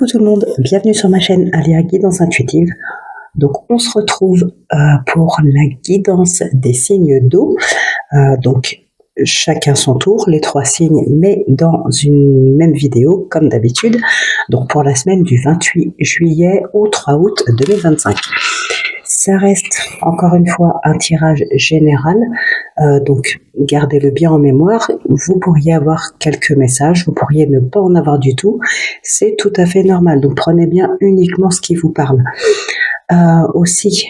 Coucou tout le monde, bienvenue sur ma chaîne Aléa Guidance Intuitive. Donc on se retrouve pour la guidance des signes d'eau. Donc chacun son tour, les 3 signes, mais dans une même vidéo comme d'habitude. Donc pour la semaine du 28 juillet au 3 août 2025. Ça reste encore une fois un tirage général, donc gardez-le bien en mémoire. Vous pourriez avoir quelques messages, vous pourriez ne pas en avoir du tout, c'est tout à fait normal. Donc prenez bien uniquement ce qui vous parle. Aussi,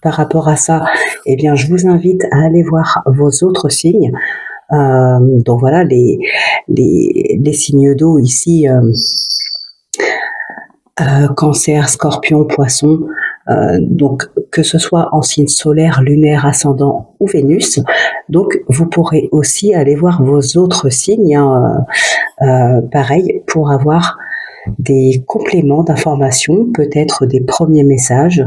par rapport à ça, eh bien, je vous invite à aller voir vos autres signes. Donc voilà, les signes d'eau ici, Cancer, Scorpion, Poisson. Donc que ce soit en signe solaire, lunaire, ascendant ou Vénus. Donc vous pourrez aussi aller voir vos autres signes, pareil, pour avoir des compléments d'informations, peut-être des premiers messages,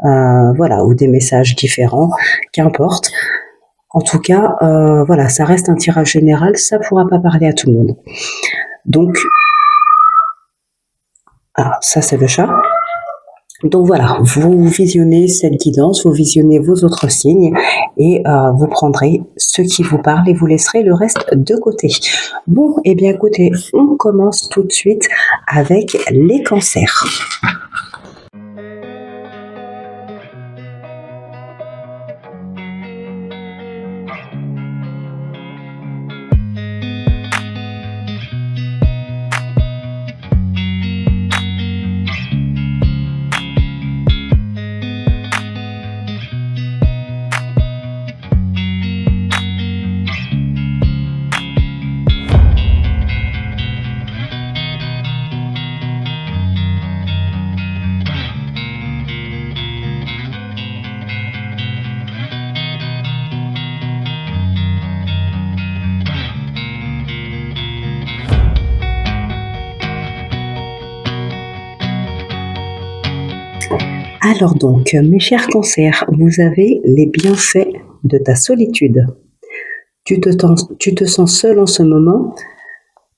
voilà, ou des messages différents, qu'importe. En tout cas, voilà, ça reste un tirage général, ça ne pourra pas parler à tout le monde. Donc, ça c'est le chat. Donc voilà, vous visionnez cette guidance, vous visionnez vos autres signes et vous prendrez ce qui vous parle et vous laisserez le reste de côté. Bon, eh bien écoutez, on commence tout de suite avec les cancers. Alors donc, mes chers cancers, vous avez les bienfaits de ta solitude. Tu te sens seul en ce moment.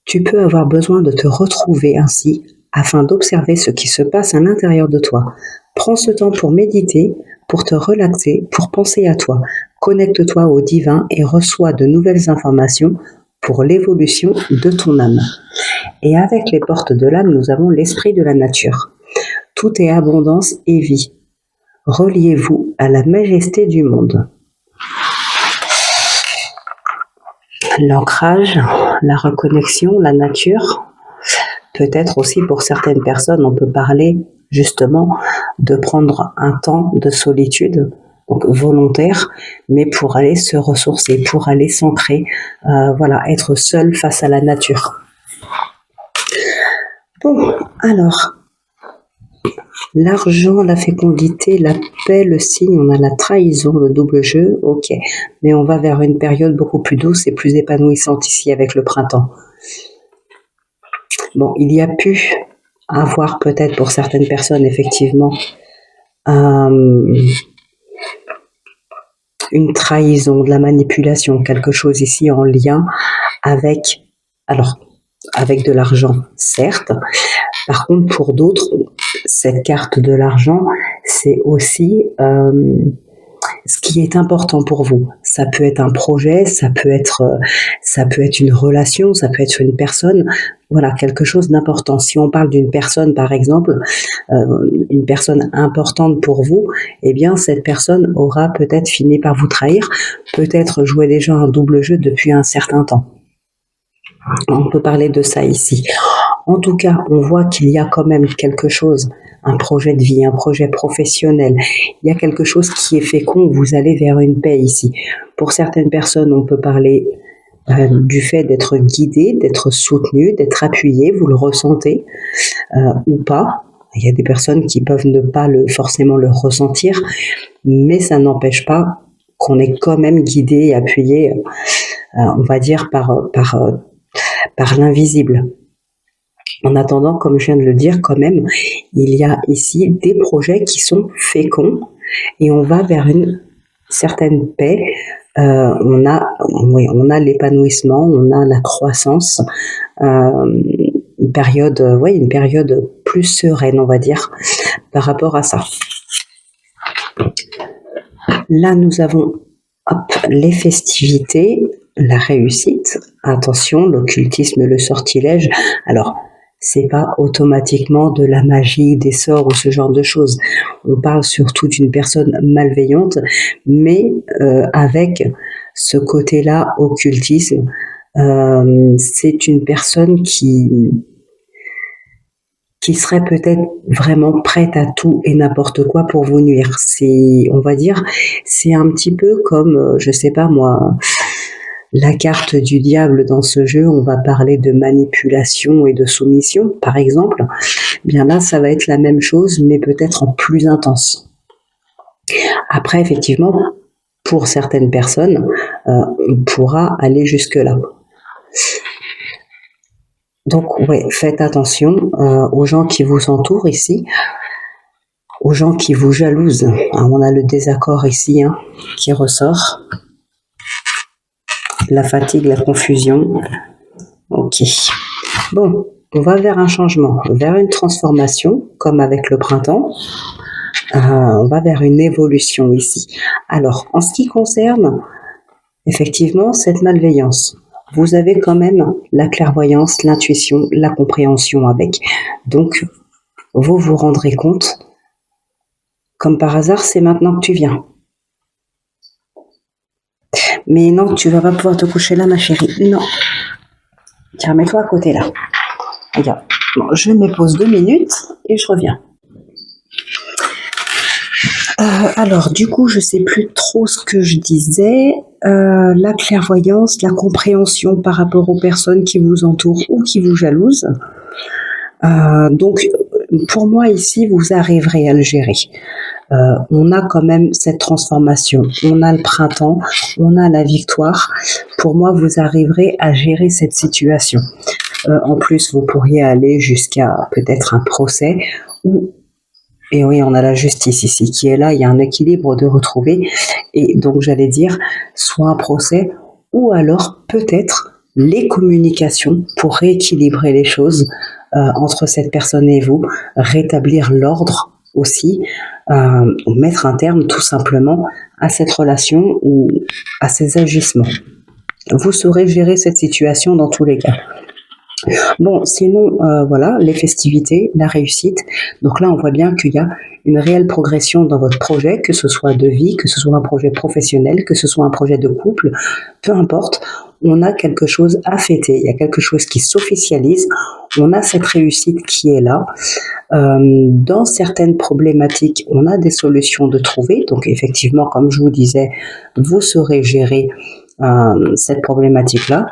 Tu peux avoir besoin de te retrouver ainsi afin d'observer ce qui se passe à l'intérieur de toi. Prends ce temps pour méditer, pour te relaxer, pour penser à toi. Connecte-toi au divin et reçois de nouvelles informations pour l'évolution de ton âme. Et avec les portes de l'âme, nous avons l'esprit de la nature. Tout est abondance et vie. Reliez-vous à la majesté du monde. L'ancrage, la reconnexion, la nature. Peut-être aussi pour certaines personnes, on peut parler justement de prendre un temps de solitude, donc volontaire, mais pour aller se ressourcer, pour aller s'ancrer, voilà, être seul face à la nature. Bon, alors, l'argent, la fécondité, la paix, le signe, on a la trahison, le double jeu, ok. Mais on va vers une période beaucoup plus douce et plus épanouissante ici avec le printemps. Bon, il y a pu avoir peut-être pour certaines personnes effectivement une trahison, de la manipulation, quelque chose ici en lien avec, alors, avec de l'argent, certes. Par contre, pour d'autres, cette carte de l'argent, c'est aussi ce qui est important pour vous. Ça peut être un projet, ça peut être une relation, ça peut être une personne, voilà, quelque chose d'important. Si on parle d'une personne, par exemple, une personne importante pour vous, eh bien, cette personne aura peut-être fini par vous trahir, peut-être jouer déjà un double jeu depuis un certain temps. On peut parler de ça ici. En tout cas, on voit qu'il y a quand même quelque chose, un projet de vie, un projet professionnel. Il y a quelque chose qui est fécond, vous allez vers une paix ici. Pour certaines personnes, on peut parler du fait d'être guidé, d'être soutenu, d'être appuyé, vous le ressentez ou pas. Il y a des personnes qui peuvent ne pas forcément le ressentir, mais ça n'empêche pas qu'on est quand même guidé et appuyé, on va dire, par l'invisible. En attendant, comme je viens de le dire, quand même, il y a ici des projets qui sont féconds et on va vers une certaine paix. On a l'épanouissement, on a la croissance, une période plus sereine, on va dire, par rapport à ça. Là, nous avons les festivités, la réussite. Attention, l'occultisme, le sortilège. Alors, c'est pas automatiquement de la magie, des sorts ou ce genre de choses. On parle surtout d'une personne malveillante, mais avec ce côté-là, occultisme, c'est une personne qui serait peut-être vraiment prête à tout et n'importe quoi pour vous nuire. On va dire, c'est un petit peu comme, je sais pas moi, la carte du diable dans ce jeu. On va parler de manipulation et de soumission, par exemple. Bien là, ça va être la même chose, mais peut-être en plus intense. Après, effectivement, pour certaines personnes, on pourra aller jusque-là. Donc, ouais, faites attention aux gens qui vous entourent ici, aux gens qui vous jalousent. On a le désaccord ici qui ressort. La fatigue, la confusion. Ok. Bon, on va vers un changement, vers une transformation, comme avec le printemps. On va vers une évolution ici. Alors, en ce qui concerne, effectivement, cette malveillance, vous avez quand même la clairvoyance, l'intuition, la compréhension avec. Donc, vous vous rendrez compte, comme par hasard, c'est maintenant que tu viens. Mais non, tu vas pas pouvoir te coucher là, ma chérie. Non. Tiens, mets-toi à côté là. Regarde. Bon, je me pose 2 minutes et je reviens. Alors, du coup, je sais plus trop ce que je disais. La clairvoyance, la compréhension par rapport aux personnes qui vous entourent ou qui vous jalousent. Donc, pour moi, ici, vous arriverez à le gérer. On a quand même cette transformation. On a le printemps, on a la victoire. Pour moi, vous arriverez à gérer cette situation. En plus, vous pourriez aller jusqu'à peut-être un procès ou... Et oui, on a la justice ici qui est là, il y a un équilibre de retrouver. Et donc, j'allais dire, soit un procès, ou alors peut-être les communications pour rééquilibrer les choses entre cette personne et vous, rétablir l'ordre aussi, ou mettre un terme tout simplement à cette relation ou à ces agissements. Vous saurez gérer cette situation dans tous les cas. Bon, sinon, voilà, les festivités, la réussite. Donc là, on voit bien qu'il y a une réelle progression dans votre projet, que ce soit de vie, que ce soit un projet professionnel, que ce soit un projet de couple, peu importe. On a quelque chose à fêter, il y a quelque chose qui s'officialise, on a cette réussite qui est là. Dans certaines problématiques, on a des solutions de trouver. Donc effectivement, comme je vous disais, vous saurez gérer cette problématique-là.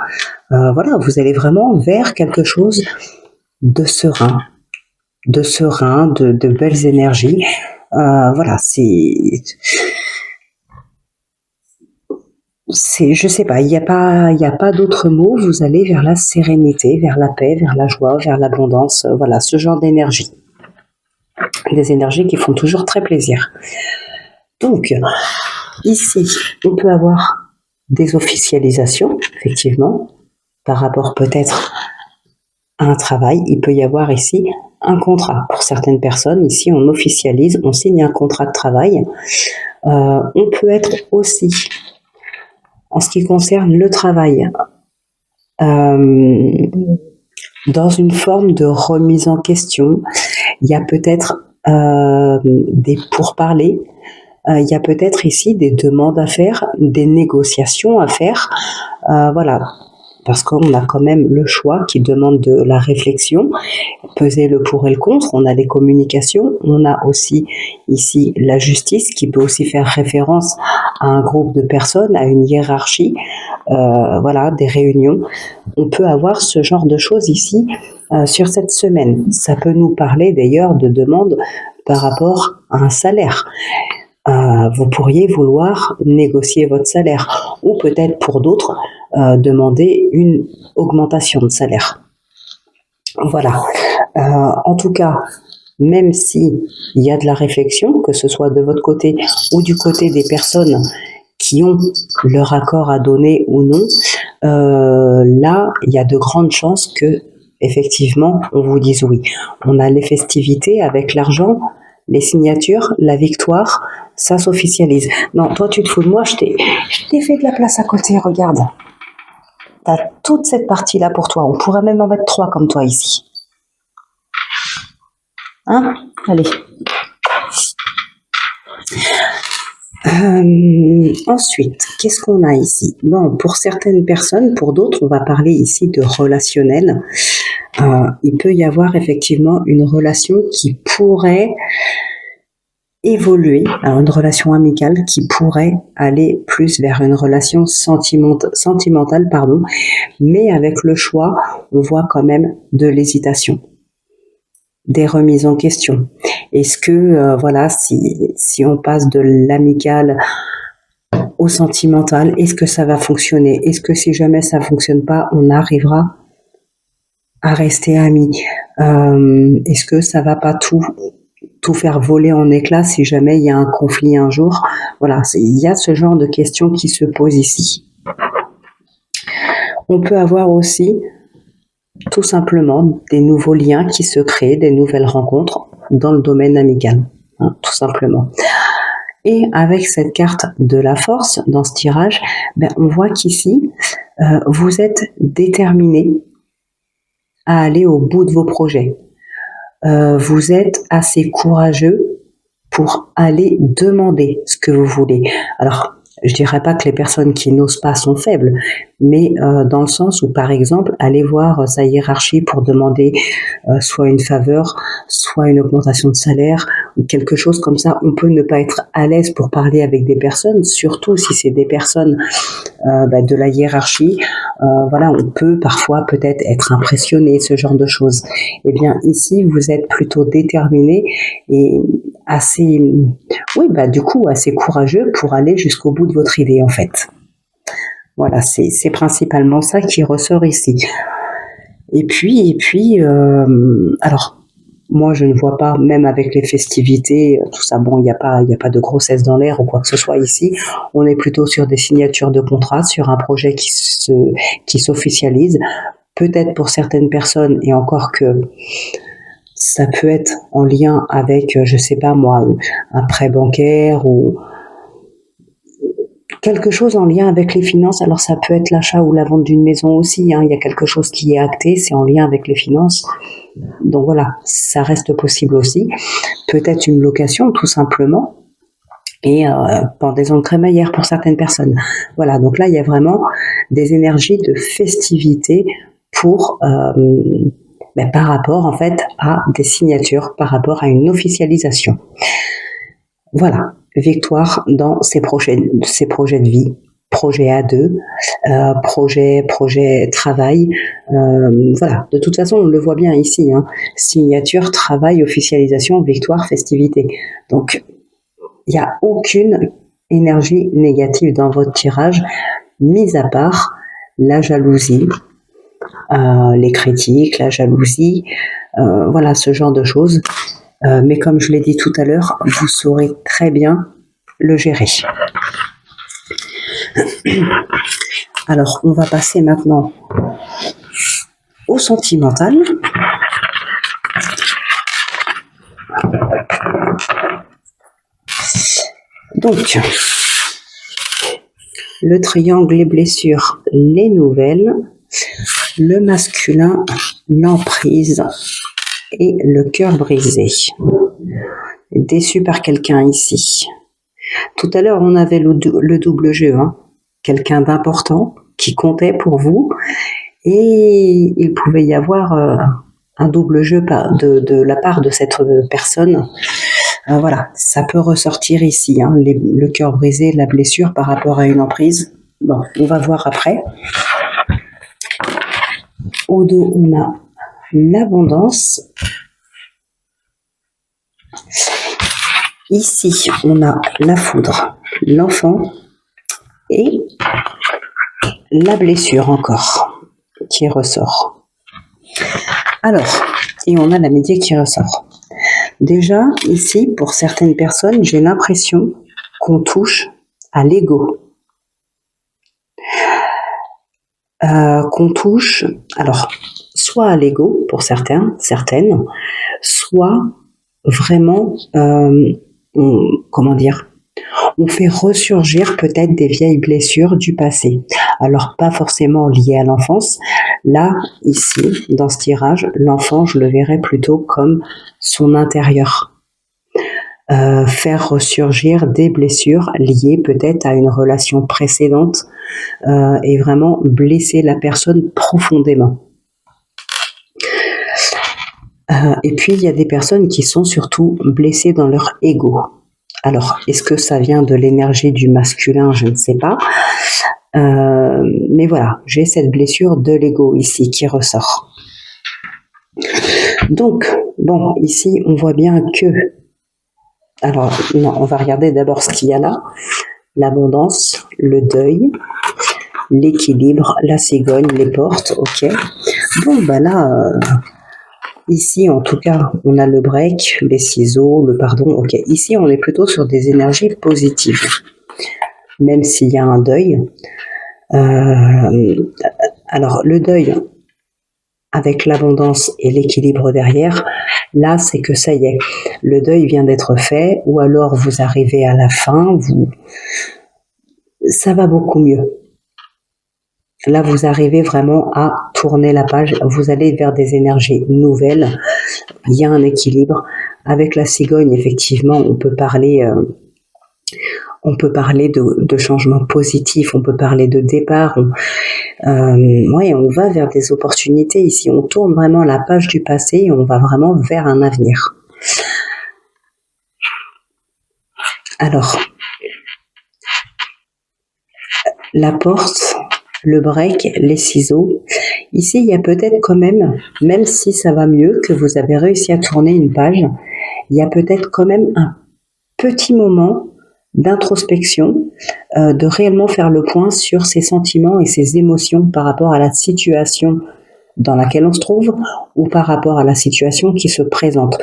Voilà, vous allez vraiment vers quelque chose de serein, de belles énergies. Voilà, je sais pas, il n'y a pas d'autre mot. Vous allez vers la sérénité, vers la paix, vers la joie, vers l'abondance. Voilà, ce genre d'énergie. Des énergies qui font toujours très plaisir. Donc, ici, on peut avoir des officialisations, effectivement, par rapport peut-être à un travail. Il peut y avoir ici un contrat. Pour certaines personnes, ici, on officialise, on signe un contrat de travail. On peut être aussi, en ce qui concerne le travail, dans une forme de remise en question. Il y a peut-être des pourparlers. Il y a peut-être ici des demandes à faire, des négociations à faire. Voilà. Parce qu'on a quand même le choix qui demande de la réflexion, peser le pour et le contre, on a les communications, on a aussi ici la justice qui peut aussi faire référence à un groupe de personnes, à une hiérarchie, voilà, des réunions. On peut avoir ce genre de choses ici sur cette semaine. Ça peut nous parler d'ailleurs de demandes par rapport à un salaire. Vous pourriez vouloir négocier votre salaire ou peut-être pour d'autres demander une augmentation de salaire. Voilà. En tout cas, même si il y a de la réflexion, que ce soit de votre côté ou du côté des personnes qui ont leur accord à donner ou non, là, il y a de grandes chances que effectivement, on vous dise oui. On a les festivités avec l'argent, les signatures, la victoire, ça s'officialise. Non, toi tu te fous de moi, je t'ai fait de la place à côté, regarde. T'as toute cette partie-là pour toi. On pourrait même en mettre 3 comme toi ici. Hein? Allez. Ensuite, qu'est-ce qu'on a ici? Bon, pour certaines personnes, pour d'autres, on va parler ici de relationnel. Il peut y avoir effectivement une relation qui pourrait évoluer, alors une relation amicale qui pourrait aller plus vers une relation sentimentale, mais avec le choix, on voit quand même de l'hésitation, des remises en question. Est-ce que, voilà, si on passe de l'amical au sentimental, est-ce que ça va fonctionner? Est-ce que si jamais ça fonctionne pas, on arrivera à rester amis? Est-ce que ça va pas tout faire voler en éclats si jamais il y a un conflit un jour? Voilà, il y a ce genre de questions qui se posent ici. On peut avoir aussi tout simplement des nouveaux liens qui se créent, des nouvelles rencontres dans le domaine amical, hein, tout simplement. Et avec cette carte de la force dans ce tirage, on voit qu'ici, vous êtes déterminé à aller au bout de vos projets. Vous êtes assez courageux pour aller demander ce que vous voulez. Alors, je dirais pas que les personnes qui n'osent pas sont faibles, mais dans le sens où, par exemple, aller voir sa hiérarchie pour demander soit une faveur, soit une augmentation de salaire, ou quelque chose comme ça, on peut ne pas être à l'aise pour parler avec des personnes, surtout si c'est des personnes de la hiérarchie. Voilà, on peut parfois peut-être être impressionné, ce genre de choses. Eh bien, ici, vous êtes plutôt déterminé et assez, oui, du coup, assez courageux pour aller jusqu'au bout de votre idée, en fait. Voilà, c'est principalement ça qui ressort ici. Et puis, alors, moi, je ne vois pas, même avec les festivités, tout ça, bon, il n'y a pas de grossesse dans l'air ou quoi que ce soit ici. On est plutôt sur des signatures de contrats, sur un projet qui s'officialise. Peut-être pour certaines personnes, et encore que ça peut être en lien avec, je sais pas moi, un prêt bancaire ou quelque chose en lien avec les finances. Alors ça peut être l'achat ou la vente d'une maison aussi, hein. Il y a quelque chose qui est acté, c'est en lien avec les finances. Donc voilà, ça reste possible aussi. Peut-être une location, tout simplement. Et pendaison de crémaillère pour certaines personnes. Voilà, donc là, il y a vraiment des énergies de festivité pour par rapport en fait à des signatures, par rapport à une officialisation. Voilà, victoire dans ces projets de vie, projet A2, projet travail. Voilà, de toute façon, on le voit bien ici, hein. Signature, travail, officialisation, victoire, festivité. Donc, il n'y a aucune énergie négative dans votre tirage, mis à part la jalousie, les critiques, la jalousie, voilà, ce genre de choses. Mais comme je l'ai dit tout à l'heure, vous saurez très bien le gérer. Alors, on va passer maintenant au sentimental. Donc, le triangle, les blessures, les nouvelles, le masculin, l'emprise et le cœur brisé. Déçu par quelqu'un ici. Tout à l'heure, on avait le double jeu, hein. Quelqu'un d'important qui comptait pour vous, et il pouvait y avoir un double jeu de la part de cette personne. Voilà, ça peut ressortir ici, hein, le cœur brisé, la blessure par rapport à une emprise. Bon, on va voir après. Au dos, on a l'abondance. Ici, on a la foudre, l'enfant et la blessure encore qui ressort. Alors, et on a l'amitié qui ressort. Déjà, ici, pour certaines personnes, j'ai l'impression qu'on touche à l'ego. Qu'on touche, alors, soit à l'ego pour certaines, soit vraiment, comment dire, on fait ressurgir peut-être des vieilles blessures du passé. Alors pas forcément liées à l'enfance. Là, ici, dans ce tirage, l'enfant, je le verrais plutôt comme son intérieur. Faire ressurgir des blessures liées peut-être à une relation précédente et vraiment blesser la personne profondément. Et puis, il y a des personnes qui sont surtout blessées dans leur ego. Alors, est-ce que ça vient de l'énergie du masculin? Je ne sais pas. Mais voilà, j'ai cette blessure de l'ego ici qui ressort. Donc, bon, ici, on voit bien que... Alors, non, on va regarder d'abord ce qu'il y a là. L'abondance, le deuil, l'équilibre, la cigogne, les portes, ok. Bon, bah là, ici, en tout cas, on a le break, les ciseaux, le pardon, ok. Ici, on est plutôt sur des énergies positives, même s'il y a un deuil. Alors, le deuil, avec l'abondance et l'équilibre derrière, là, c'est que ça y est, le deuil vient d'être fait, ou alors vous arrivez à la fin, ça va beaucoup mieux. Là, vous arrivez vraiment à tourner la page, vous allez vers des énergies nouvelles, il y a un équilibre. Avec la cigogne, effectivement, on peut parler de changements positifs, on peut parler de départ, on va vers des opportunités ici, on tourne vraiment la page du passé et on va vraiment vers un avenir. Alors, la porte, le break, les ciseaux, ici il y a peut-être quand même si ça va mieux, que vous avez réussi à tourner une page, il y a peut-être quand même un petit moment d'introspection, de réellement faire le point sur ses sentiments et ses émotions par rapport à la situation dans laquelle on se trouve ou par rapport à la situation qui se présente.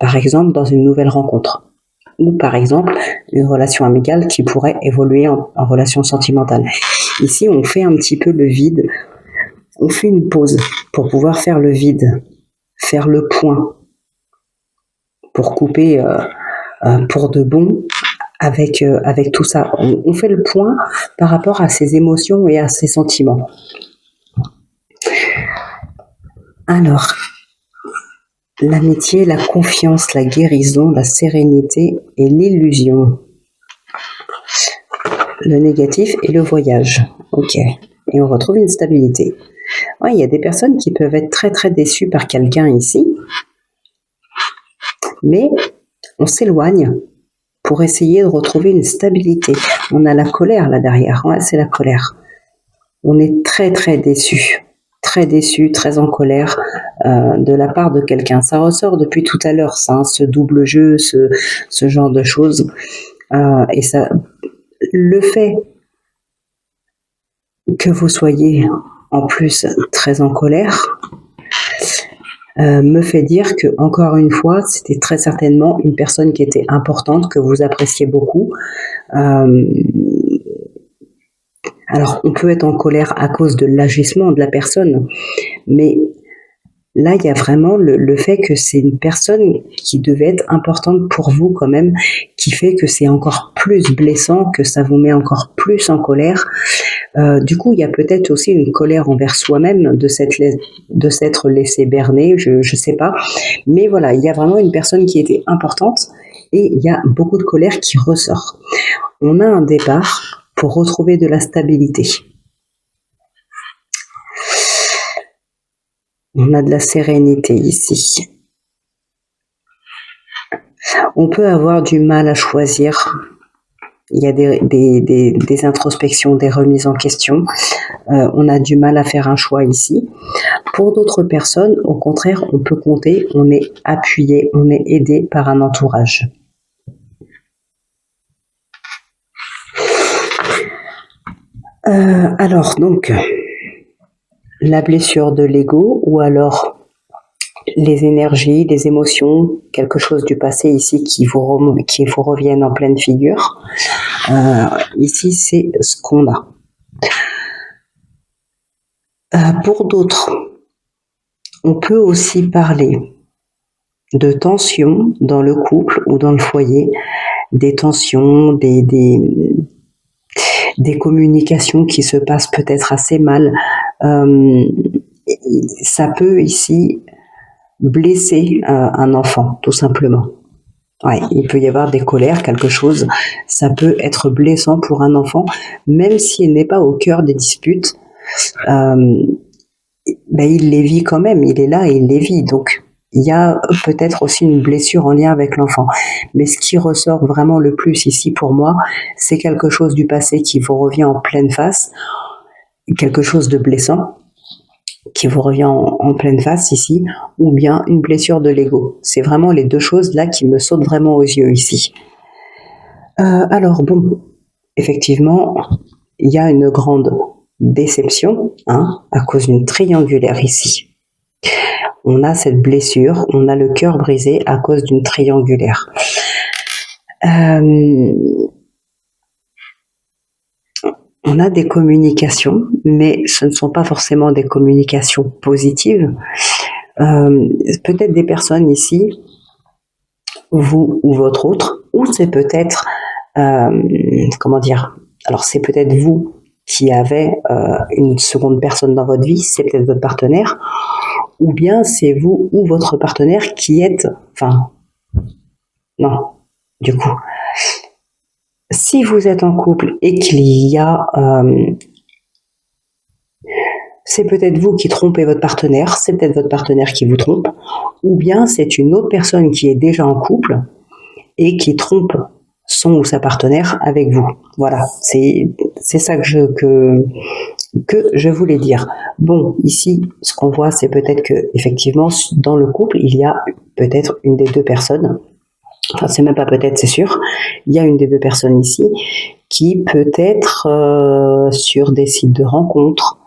Par exemple, dans une nouvelle rencontre ou par exemple une relation amicale qui pourrait évoluer en relation sentimentale. Ici, on fait un petit peu le vide, on fait une pause pour pouvoir faire le vide, faire le point, pour couper pour de bon avec tout ça. On fait le point par rapport à ses émotions et à ses sentiments. Alors, l'amitié, la confiance, la guérison, la sérénité et l'illusion. Le négatif et le voyage. Ok. Et on retrouve une stabilité. Ouais, il y a des personnes qui peuvent être très très déçues par quelqu'un ici, mais on s'éloigne pour essayer de retrouver une stabilité. On a la colère là derrière, ouais, c'est la colère. On est très très déçu, très en colère de la part de quelqu'un. Ça ressort depuis tout à l'heure, ça, hein, ce double jeu, ce genre de choses. Et ça, le fait que vous soyez en plus très en colère me fait dire que, encore une fois, c'était très certainement une personne qui était importante, que vous appréciez beaucoup. Alors, on peut être en colère à cause de l'agissement de la personne, mais là, il y a vraiment le fait que c'est une personne qui devait être importante pour vous quand même, qui fait que c'est encore plus blessant, que ça vous met encore plus en colère. Du coup, il y a peut-être aussi une colère envers soi-même de s'être laissé berner, je sais pas. Mais voilà, il y a vraiment une personne qui était importante et il y a beaucoup de colère qui ressort. On a un départ pour retrouver de la stabilité. On a de la sérénité ici. On peut avoir du mal à choisir. Il y a des introspections, des remises en question. On a du mal à faire un choix ici. Pour d'autres personnes, au contraire, on peut compter, on est appuyé, on est aidé par un entourage. Alors, donc, la blessure de l'ego ou alors les énergies, les émotions, quelque chose du passé ici qui vous reviennent en pleine figure. Ici, c'est ce qu'on a. Pour d'autres, On peut aussi parler de tensions dans le couple ou dans le foyer, des tensions, des communications qui se passent peut-être assez mal. Euh, Ça peut ici blesser un enfant, tout simplement. Ouais, il peut y avoir des colères, quelque chose. Ça peut être blessant pour un enfant, même s'il n'est pas au cœur des disputes. Euh, il les vit quand même. Il est là et il les vit. Donc, il y a peut-être aussi une blessure en lien avec l'enfant. Mais ce qui ressort vraiment le plus ici pour moi, c'est quelque chose du passé qui vous revient en pleine face, quelque chose de blessant qui vous revient en pleine face ici, ou bien une blessure de l'ego. C'est vraiment les deux choses là qui me sautent vraiment aux yeux ici. Alors bon, effectivement, il y a une grande déception à cause d'une triangulaire ici. On a cette blessure, on a le cœur brisé à cause d'une triangulaire. On a des communications, mais ce ne sont pas forcément des communications positives. Peut-être des personnes ici, vous ou votre autre, ou c'est peut-être, alors c'est peut-être vous qui avez une seconde personne dans votre vie, c'est peut-être votre partenaire, ou bien c'est vous ou votre partenaire qui êtes, du coup, si vous êtes en couple et qu'il y a, c'est peut-être vous qui trompez votre partenaire, c'est peut-être votre partenaire qui vous trompe, ou bien c'est une autre personne qui est déjà en couple et qui trompe son ou sa partenaire avec vous. Voilà, c'est ça que je voulais dire. Bon, ici, ce qu'on voit, c'est peut-être que effectivement, dans le couple, il y a peut-être une des deux personnes. Enfin, c'est même pas peut-être, c'est sûr. Il y a une des deux personnes ici qui peut être sur des sites de rencontres.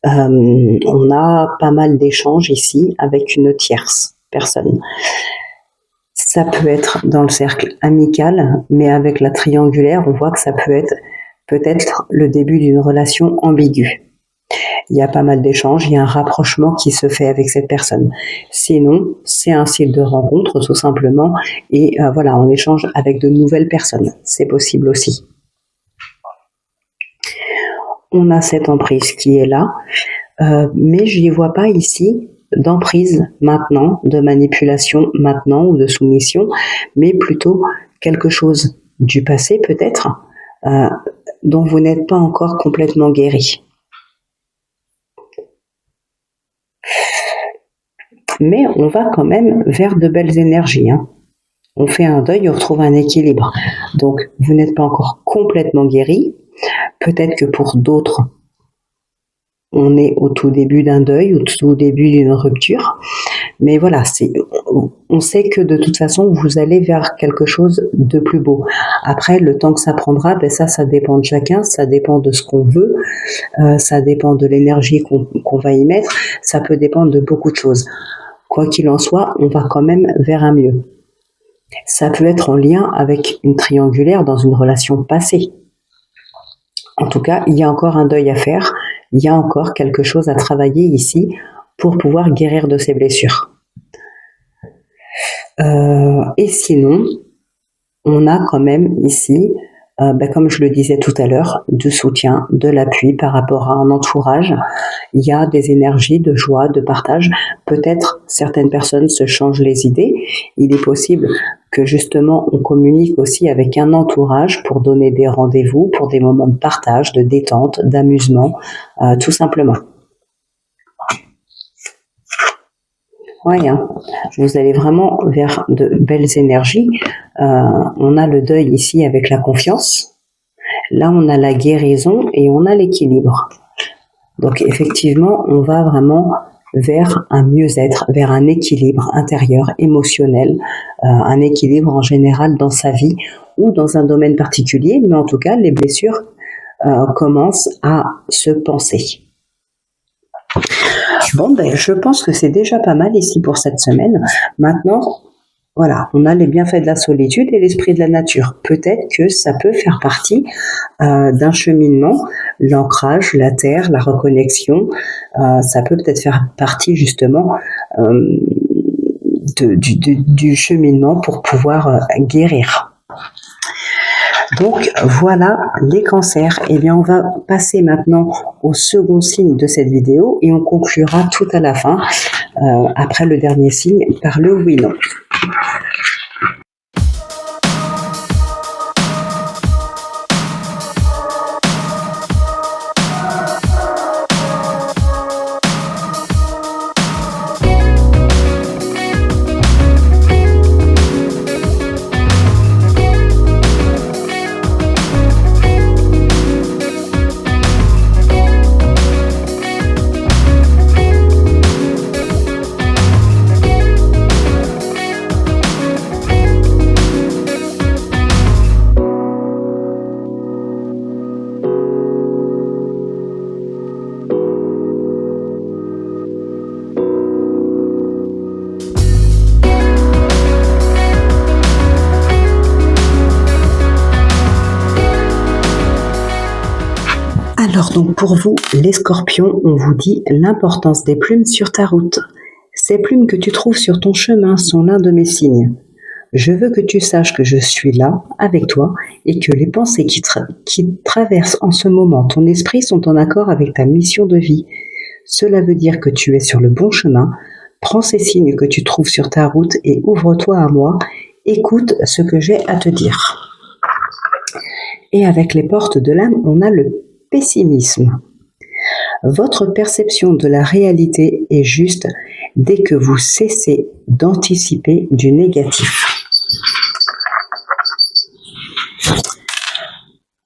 On a pas mal d'échanges ici avec une tierce personne. Ça peut être dans le cercle amical, mais avec la triangulaire, on voit que ça peut être peut-être le début d'une relation ambiguë. Il y a pas mal d'échanges, il y a un rapprochement qui se fait avec cette personne. Sinon, c'est un site de rencontre tout simplement, et voilà, on échange avec de nouvelles personnes. C'est possible aussi. On a cette emprise qui est là, mais je n'y vois pas ici d'emprise maintenant, de manipulation maintenant ou de soumission, mais plutôt quelque chose du passé peut-être, dont vous n'êtes pas encore complètement guéri. Mais on va quand même vers de belles énergies. On fait un deuil, on retrouve un équilibre. Donc, vous n'êtes pas encore complètement guéri. Peut-être que pour d'autres, on est au tout début d'un deuil, au tout début d'une rupture. Mais voilà, on sait que de toute façon, vous allez vers quelque chose de plus beau. Après, le temps que ça prendra, ça dépend de chacun, ça dépend de ce qu'on veut, ça dépend de l'énergie qu'on va y mettre, ça peut dépendre de beaucoup de choses. Quoi qu'il en soit, on va quand même vers un mieux. Ça peut être en lien avec une triangulaire dans une relation passée. En tout cas, il y a encore un deuil à faire, il y a encore quelque chose à travailler ici pour pouvoir guérir de ces blessures. Et sinon, on a quand même ici, comme je le disais tout à l'heure, du soutien, de l'appui par rapport à un entourage. Il y a des énergies de joie, de partage. Peut-être certaines personnes se changent les idées. Il est possible que justement on communique aussi avec un entourage pour donner des rendez-vous, pour des moments de partage, de détente, d'amusement, tout simplement. Ouais, vous allez vraiment vers de belles énergies. On a le deuil ici avec la confiance. Là, on a la guérison et on a l'équilibre. Donc, effectivement, on va vraiment vers un mieux-être, vers un équilibre intérieur, émotionnel, un équilibre en général dans sa vie ou dans un domaine particulier, mais en tout cas, les blessures commencent à se penser. Bon, je pense que c'est déjà pas mal ici pour cette semaine. Maintenant, Voilà, on a les bienfaits de la solitude et l'esprit de la nature. Peut-être que ça peut faire partie d'un cheminement, l'ancrage, la terre, la reconnexion, ça peut peut-être faire partie justement du cheminement pour pouvoir guérir. Donc voilà les cancers. Eh bien, on va passer maintenant au second signe de cette vidéo et on conclura tout à la fin, après le dernier signe, par le oui-non. Alors donc pour vous, les scorpions, on vous dit l'importance des plumes sur ta route. Ces plumes que tu trouves sur ton chemin sont l'un de mes signes. Je veux que tu saches que je suis là, avec toi, et que les pensées qui traversent en ce moment ton esprit sont en accord avec ta mission de vie. Cela veut dire que tu es sur le bon chemin. Prends ces signes que tu trouves sur ta route et ouvre-toi à moi. Écoute ce que j'ai à te dire. Et avec les portes de l'âme, on a le pessimisme. Votre perception de la réalité est juste dès que vous cessez d'anticiper du négatif.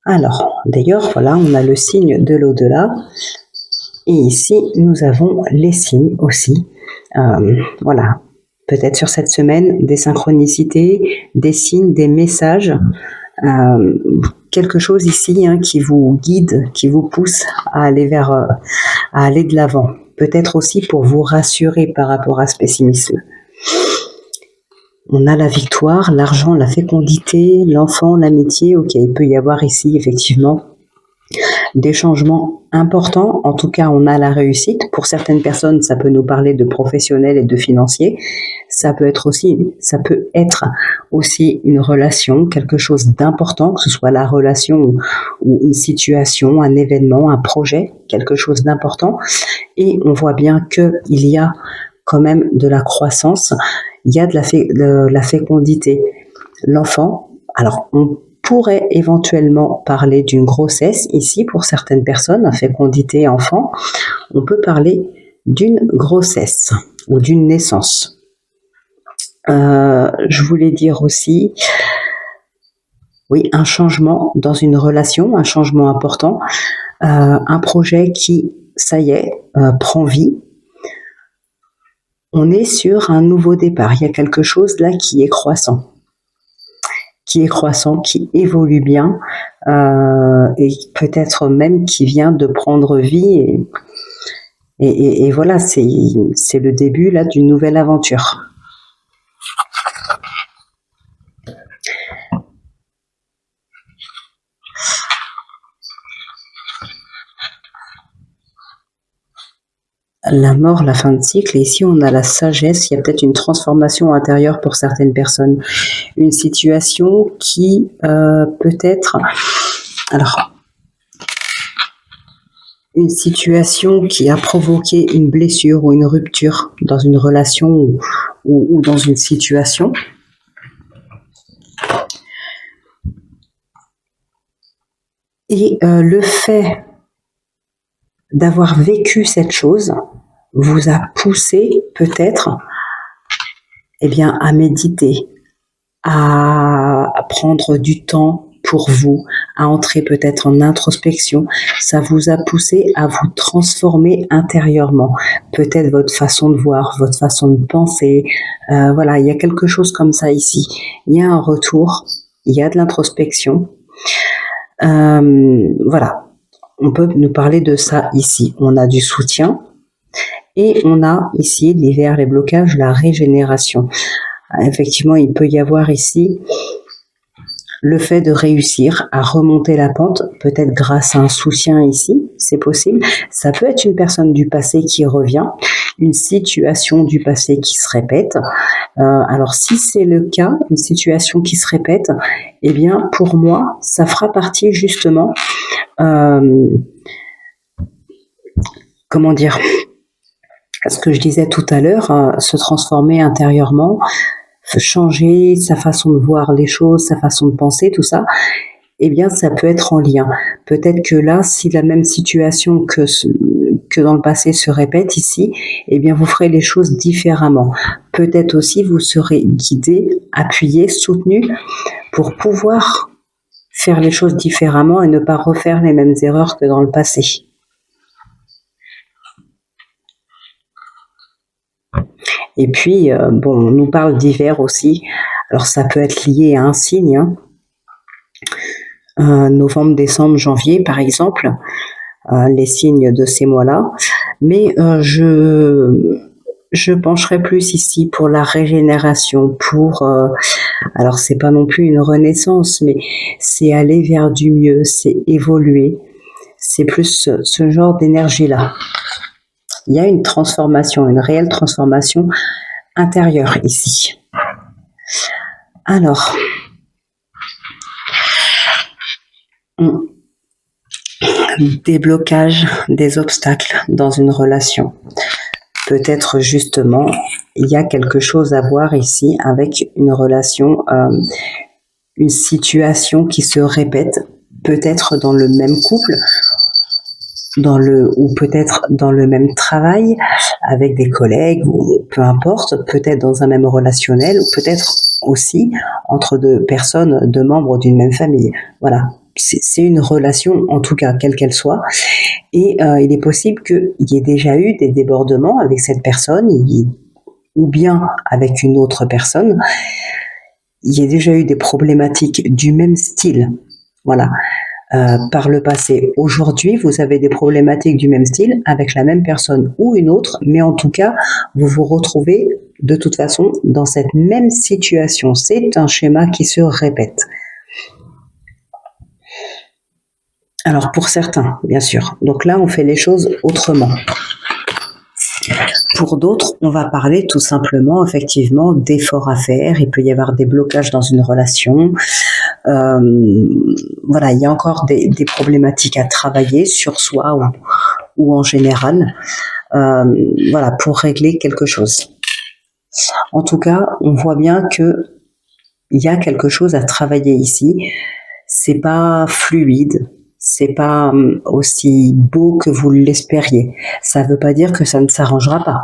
Alors, d'ailleurs, voilà, on a le signe de l'au-delà. Et ici, nous avons les signes aussi. Voilà, peut-être sur cette semaine, des synchronicités, des signes, des messages. Quelque chose ici qui vous guide, qui vous pousse à aller à aller de l'avant. Peut-être aussi pour vous rassurer par rapport à ce pessimisme. On a la victoire, l'argent, la fécondité, l'enfant, l'amitié. Ok, il peut y avoir ici effectivement des changements importants. En tout cas, on a la réussite. Pour certaines personnes, ça peut nous parler de professionnels et de financiers. Ça peut être aussi une relation, quelque chose d'important, que ce soit la relation ou une situation, un événement, un projet, quelque chose d'important. Et on voit bien qu'il y a quand même de la croissance, il y a de la fécondité. L'enfant, alors on pourrait éventuellement parler d'une grossesse ici pour certaines personnes, fécondité enfant. On peut parler d'une grossesse ou d'une naissance. Je voulais dire aussi, oui, un changement dans une relation, un changement important, un projet qui, ça y est, prend vie. On est sur un nouveau départ. Il y a quelque chose là qui est croissant, qui évolue bien, et peut-être même qui vient de prendre vie. Et voilà, c'est le début là d'une nouvelle aventure. La mort, la fin de cycle, et ici on a la sagesse, il y a peut-être une transformation intérieure pour certaines personnes. Une situation qui peut-être... Alors, une situation qui a provoqué une blessure ou une rupture dans une relation ou dans une situation. Et le fait d'avoir vécu cette chose vous a poussé peut-être à méditer, à prendre du temps pour vous, à entrer peut-être en introspection. Ça vous a poussé à vous transformer intérieurement. Peut-être votre façon de voir, votre façon de penser. Voilà, il y a quelque chose comme ça ici. Il y a un retour, il y a de l'introspection. Voilà. On peut nous parler de ça ici. On a du soutien et on a ici l'hiver, les blocages, la régénération. Effectivement, il peut y avoir ici le fait de réussir à remonter la pente, peut-être grâce à un soutien ici, c'est possible. Ça peut être une personne du passé qui revient, une situation du passé qui se répète. Alors si c'est le cas, une situation qui se répète, eh bien pour moi, ça fera partie justement, comment dire, ce que je disais tout à l'heure, se transformer intérieurement, changer sa façon de voir les choses, sa façon de penser, tout ça, eh bien, ça peut être en lien. Peut-être que là, si la même situation que dans le passé se répète ici, eh bien, vous ferez les choses différemment. Peut-être aussi, vous serez guidé, appuyé, soutenu pour pouvoir faire les choses différemment et ne pas refaire les mêmes erreurs que dans le passé. Et puis, bon, on nous parle d'hiver aussi. Alors, ça peut être lié à un signe, hein. Novembre, décembre, janvier, par exemple, les signes de ces mois-là. Mais je pencherai plus ici pour la régénération, alors c'est pas non plus une renaissance, mais c'est aller vers du mieux, c'est évoluer. C'est plus ce genre d'énergie-là. Il y a une transformation, une réelle transformation intérieure ici. Alors, des blocages, des obstacles dans une relation. Peut-être justement, il y a quelque chose à voir ici avec une relation, une situation qui se répète, peut-être dans le même couple, ou peut-être dans le même travail, avec des collègues, ou peu importe, peut-être dans un même relationnel, ou peut-être aussi entre deux personnes, deux membres d'une même famille. Voilà, c'est une relation, en tout cas, quelle qu'elle soit, et il est possible qu'il y ait déjà eu des débordements avec cette personne, ou bien avec une autre personne, il y a déjà eu des problématiques du même style. Voilà. Par le passé. Aujourd'hui, vous avez des problématiques du même style avec la même personne ou une autre, mais en tout cas, vous vous retrouvez de toute façon dans cette même situation. C'est un schéma qui se répète. Alors pour certains, bien sûr. Donc là, on fait les choses autrement. Pour d'autres, on va parler tout simplement, effectivement, d'efforts à faire. Il peut y avoir des blocages dans une relation. Voilà, il y a encore des problématiques à travailler sur soi ou en général, voilà, pour régler quelque chose. En tout cas, on voit bien que il y a quelque chose à travailler ici. C'est pas fluide, c'est pas aussi beau que vous l'espériez. Ça ne veut pas dire que ça ne s'arrangera pas.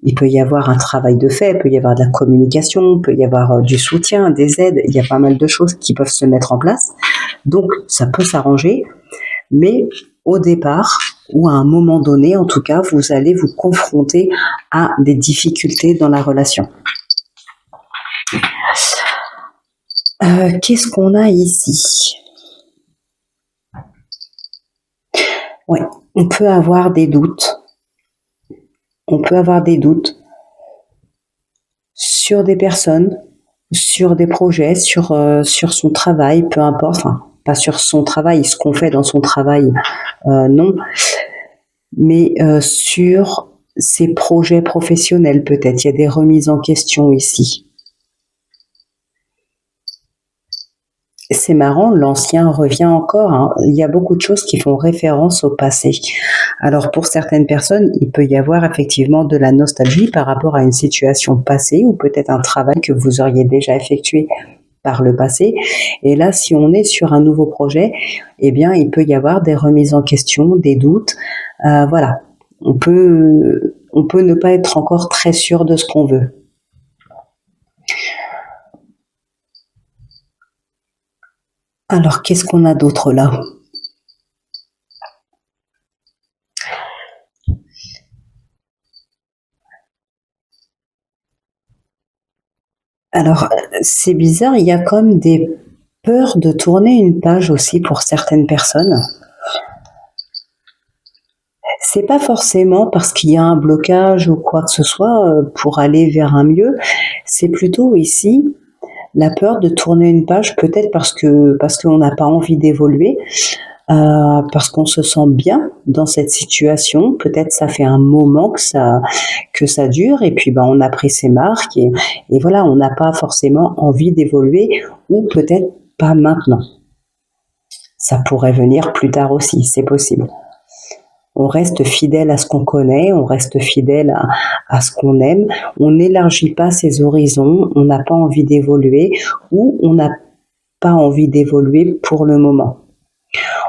Il peut y avoir un travail de fait, il peut y avoir de la communication, il peut y avoir du soutien, des aides, il y a pas mal de choses qui peuvent se mettre en place. Donc, ça peut s'arranger, mais au départ, ou à un moment donné, en tout cas, vous allez vous confronter à des difficultés dans la relation. Qu'est-ce qu'on a ici ? Ouais, on peut avoir des doutes. On peut avoir des doutes sur des personnes, sur des projets, sur son travail, peu importe. Enfin, pas sur son travail, ce qu'on fait dans son travail, non. Mais sur ses projets professionnels, peut-être. Il y a des remises en question ici. C'est marrant, l'ancien revient encore, hein. Il y a beaucoup de choses qui font référence au passé. Alors pour certaines personnes, il peut y avoir effectivement de la nostalgie par rapport à une situation passée ou peut-être un travail que vous auriez déjà effectué par le passé. Et là, si on est sur un nouveau projet, eh bien, il peut y avoir des remises en question, des doutes. Voilà, on peut ne pas être encore très sûr de ce qu'on veut. Alors, qu'est-ce qu'on a d'autre là ? Alors, c'est bizarre, il y a comme des peurs de tourner une page aussi pour certaines personnes. C'est pas forcément parce qu'il y a un blocage ou quoi que ce soit pour aller vers un mieux. C'est plutôt ici la peur de tourner une page, peut-être parce qu'on n'a pas envie d'évoluer, parce qu'on se sent bien dans cette situation. Peut-être ça fait un moment que ça dure et puis on a pris ses marques et voilà, on n'a pas forcément envie d'évoluer ou peut-être pas maintenant. Ça pourrait venir plus tard aussi, c'est possible. On reste fidèle à ce qu'on connaît, on reste fidèle à ce qu'on aime, on n'élargit pas ses horizons, on n'a pas envie d'évoluer ou on n'a pas envie d'évoluer pour le moment.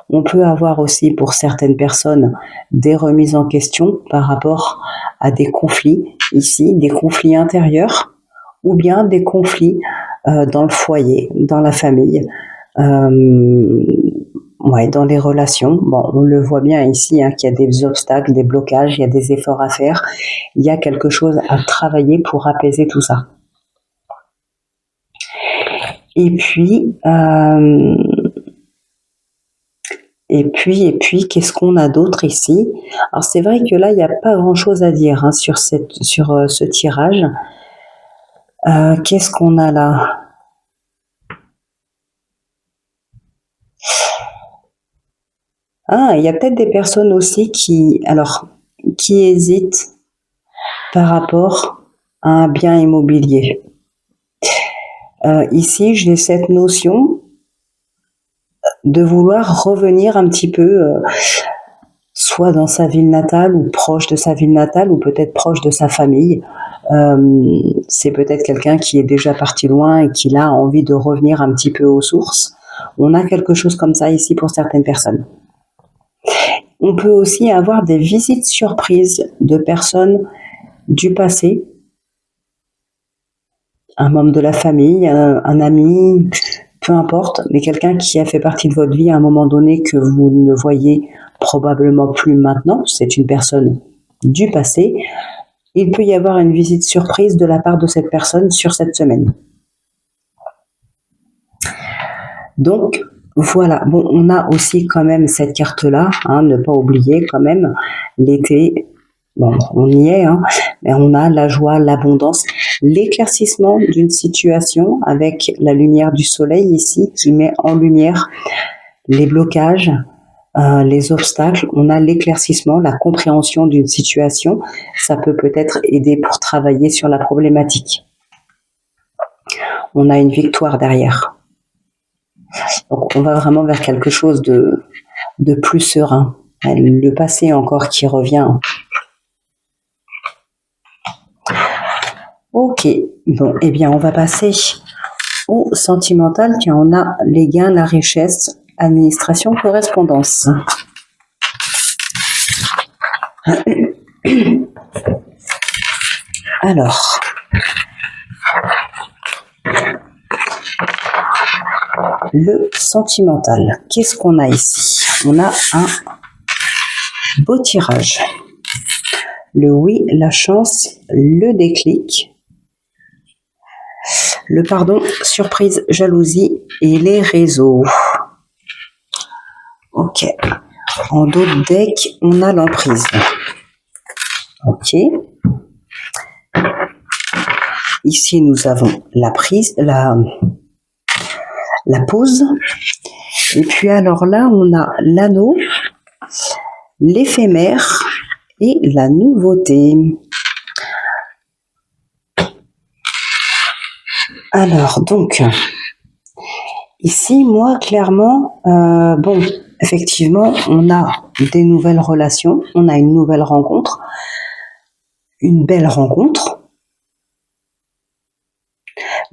On peut avoir aussi pour certaines personnes des remises en question par rapport à des conflits, ici, des conflits intérieurs ou bien des conflits dans le foyer, dans la famille. Ouais, dans les relations, on le voit bien ici, qu'il y a des obstacles, des blocages, il y a des efforts à faire, il y a quelque chose à travailler pour apaiser tout ça. Et puis, qu'est-ce qu'on a d'autre ici? Alors c'est vrai que là, il n'y a pas grand-chose à dire sur ce tirage. Qu'est-ce qu'on a là? Il y a peut-être des personnes aussi qui hésitent par rapport à un bien immobilier. Ici, j'ai cette notion de vouloir revenir un petit peu, soit dans sa ville natale ou proche de sa ville natale ou peut-être proche de sa famille. C'est peut-être quelqu'un qui est déjà parti loin et qui là a envie de revenir un petit peu aux sources. On a quelque chose comme ça ici pour certaines personnes. On peut aussi avoir des visites surprises de personnes du passé, un membre de la famille, un ami, peu importe, mais quelqu'un qui a fait partie de votre vie à un moment donné que vous ne voyez probablement plus maintenant, c'est une personne du passé. Il peut y avoir une visite surprise de la part de cette personne sur cette semaine. Donc, voilà. On a aussi quand même cette carte-là, ne pas oublier quand même, l'été, on y est, mais on a la joie, l'abondance, l'éclaircissement d'une situation avec la lumière du soleil ici qui met en lumière les blocages, les obstacles. On a l'éclaircissement, la compréhension d'une situation. Ça peut peut-être aider pour travailler sur la problématique. On a une victoire derrière. Donc on va vraiment vers quelque chose de plus serein. Le passé encore qui revient. Ok, eh bien on va passer au sentimental qui en a les gains, la richesse, administration, correspondance. Alors, le sentimental, qu'est-ce qu'on a ici? On a un beau tirage. Le oui, la chance, le déclic, le pardon, surprise, jalousie et les réseaux. Ok. En dos de deck, on a l'emprise. Ok. Ici, nous avons la prise, la pause. Et puis alors là, on a l'anneau, l'éphémère et la nouveauté. Alors donc, ici, moi, clairement, effectivement, on a des nouvelles relations, on a une nouvelle rencontre, une belle rencontre.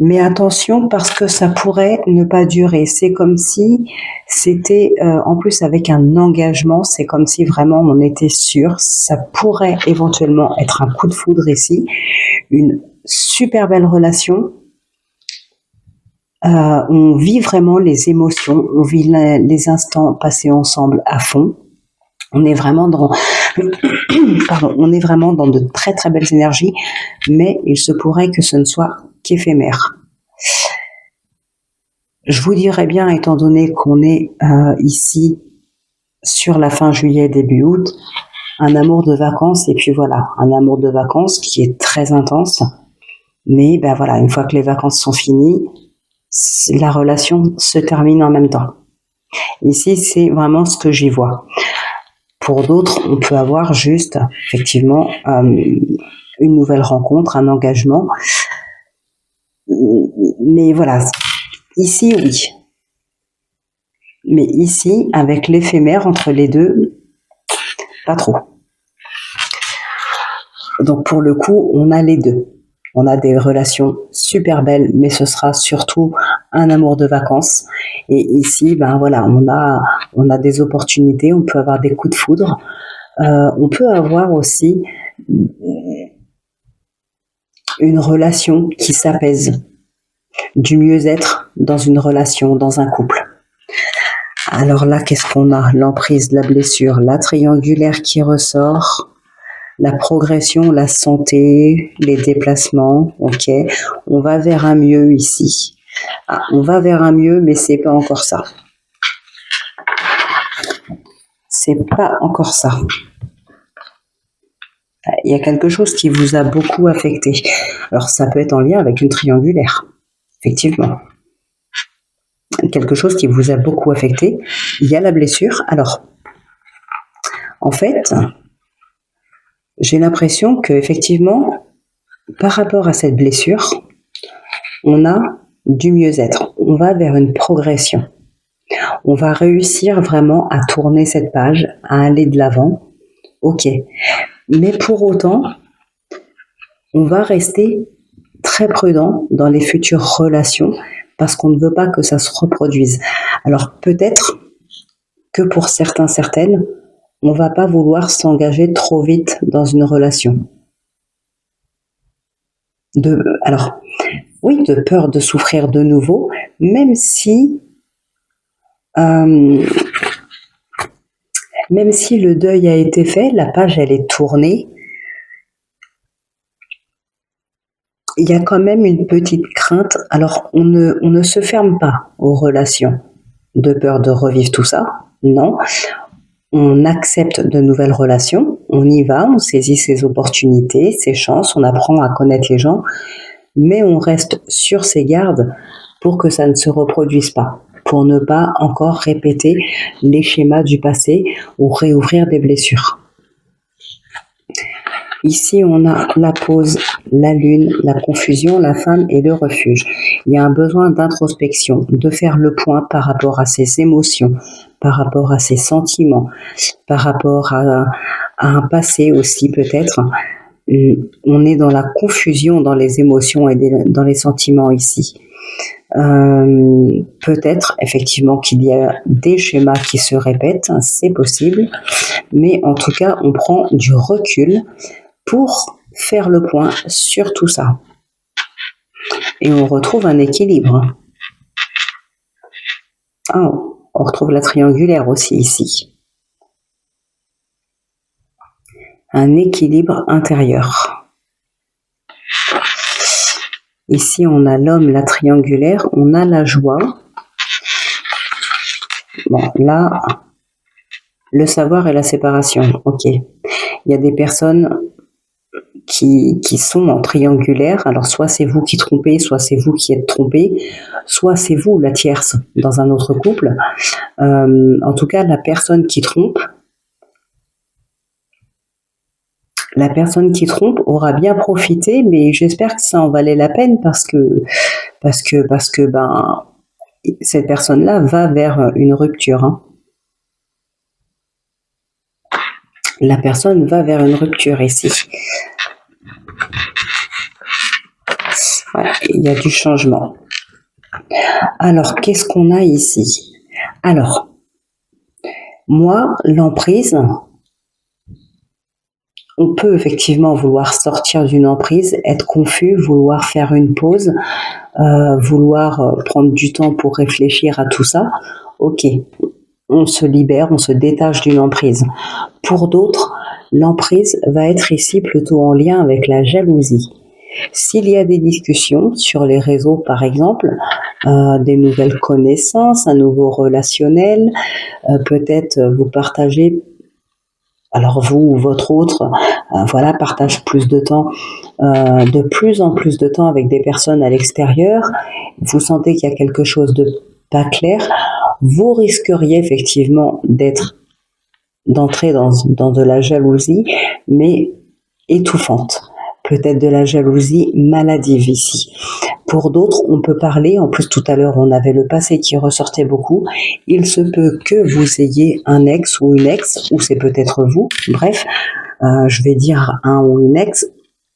Mais attention parce que ça pourrait ne pas durer. C'est comme si c'était, en plus avec un engagement, c'est comme si vraiment on était sûr. Ça pourrait éventuellement être un coup de foudre ici. Une super belle relation. On vit vraiment les émotions, on vit les instants passés ensemble à fond. On est vraiment dans, on est vraiment dans de très très belles énergies, mais il se pourrait que ce ne soit qu'éphémère. Je vous dirais bien, étant donné qu'on est ici sur la fin juillet, début août, un amour de vacances, et puis voilà, un amour de vacances qui est très intense. Mais ben voilà, une fois que les vacances sont finies, la relation se termine en même temps. Ici, c'est vraiment ce que j'y vois. Pour d'autres, on peut avoir juste, effectivement, une nouvelle rencontre, un engagement. Mais voilà, ici, oui. Mais ici, avec l'éphémère entre les deux, pas trop. Donc pour le coup, on a les deux. On a des relations super belles, mais ce sera surtout un amour de vacances. Et ici, ben voilà, on a des opportunités, on peut avoir des coups de foudre. On peut avoir aussi une relation qui s'apaise, du mieux-être dans une relation, dans un couple. Alors là, qu'est-ce qu'on a? L'emprise, la blessure, la triangulaire qui ressort, la progression, la santé, les déplacements, ok. On va vers un mieux ici. Ah, on va vers un mieux, mais c'est pas encore ça. C'est pas encore ça. Il y a quelque chose qui vous a beaucoup affecté. Alors ça peut être en lien avec une triangulaire, effectivement. Quelque chose qui vous a beaucoup affecté. Il y a la blessure. Alors, en fait, j'ai l'impression que effectivement, par rapport à cette blessure, on a du mieux-être. On va vers une progression. On va réussir vraiment à tourner cette page, à aller de l'avant. Ok. Mais pour autant, on va rester très prudent dans les futures relations parce qu'on ne veut pas que ça se reproduise. Alors peut-être que pour certains, certaines, on ne va pas vouloir s'engager trop vite dans une relation. Alors, oui, de peur de souffrir de nouveau, même si le deuil a été fait, la page elle est tournée, il y a quand même une petite crainte. Alors, on ne se ferme pas aux relations de peur de revivre tout ça, non. On accepte de nouvelles relations, on y va, on saisit ses opportunités, ses chances, on apprend à connaître les gens, mais on reste sur ses gardes pour que ça ne se reproduise pas, pour ne pas encore répéter les schémas du passé ou réouvrir des blessures. Ici, on a la pause, la lune, la confusion, la femme et le refuge. Il y a un besoin d'introspection, de faire le point par rapport à ses émotions, par rapport à ses sentiments, par rapport à un passé aussi peut-être. On est dans la confusion dans les émotions et dans les sentiments ici. Peut-être effectivement qu'il y a des schémas qui se répètent, c'est possible, mais en tout cas, on prend du recul pour faire le point sur tout ça. Et on retrouve un équilibre. Oh, on retrouve la triangulaire aussi ici. Un équilibre intérieur. Ici, on a l'homme, la triangulaire, on a la joie. Bon, là, le savoir et la séparation, ok. Il y a des personnes qui sont en triangulaire, alors soit c'est vous qui trompez, soit c'est vous qui êtes trompé, soit c'est vous la tierce dans un autre couple. En tout cas, la personne qui trompe aura bien profité, mais j'espère que ça en valait la peine parce que ben cette personne-là va vers une rupture. Hein. La personne va vers une rupture ici. Voilà, il y a du changement. Alors, qu'est-ce qu'on a ici? Alors, moi, l'emprise, on peut effectivement vouloir sortir d'une emprise, être confus, vouloir faire une pause, vouloir prendre du temps pour réfléchir à tout ça. Ok, on se libère, on se détache d'une emprise. Pour d'autres, l'emprise va être ici plutôt en lien avec la jalousie. S'il y a des discussions sur les réseaux, par exemple, des nouvelles connaissances, un nouveau relationnel, peut-être vous partagez alors vous ou votre autre, voilà, partage plus de temps, de plus en plus de temps avec des personnes à l'extérieur, vous sentez qu'il y a quelque chose de pas clair, vous risqueriez effectivement d'entrer dans de la jalousie, mais étouffante. Peut-être de la jalousie maladive ici. Pour d'autres, on peut parler, en plus tout à l'heure on avait le passé qui ressortait beaucoup, il se peut que vous ayez un ex ou une ex, ou c'est peut-être vous, bref, je vais dire un ou une ex,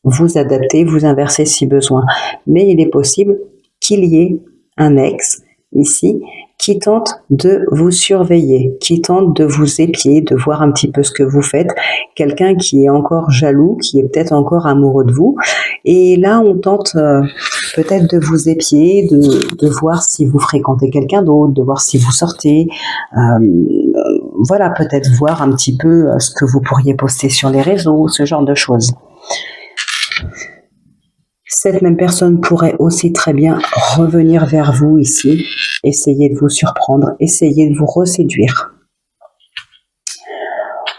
vous adaptez, vous inversez si besoin. Mais il est possible qu'il y ait un ex ici qui tente de vous surveiller, qui tente de vous épier, de voir un petit peu ce que vous faites, quelqu'un qui est encore jaloux, qui est peut-être encore amoureux de vous, et là on tente peut-être de vous épier, de voir si vous fréquentez quelqu'un d'autre, de voir si vous sortez, voilà, peut-être voir un petit peu ce que vous pourriez poster sur les réseaux, ce genre de choses. Cette même personne pourrait aussi très bien revenir vers vous ici, essayer de vous surprendre, essayer de vous reséduire.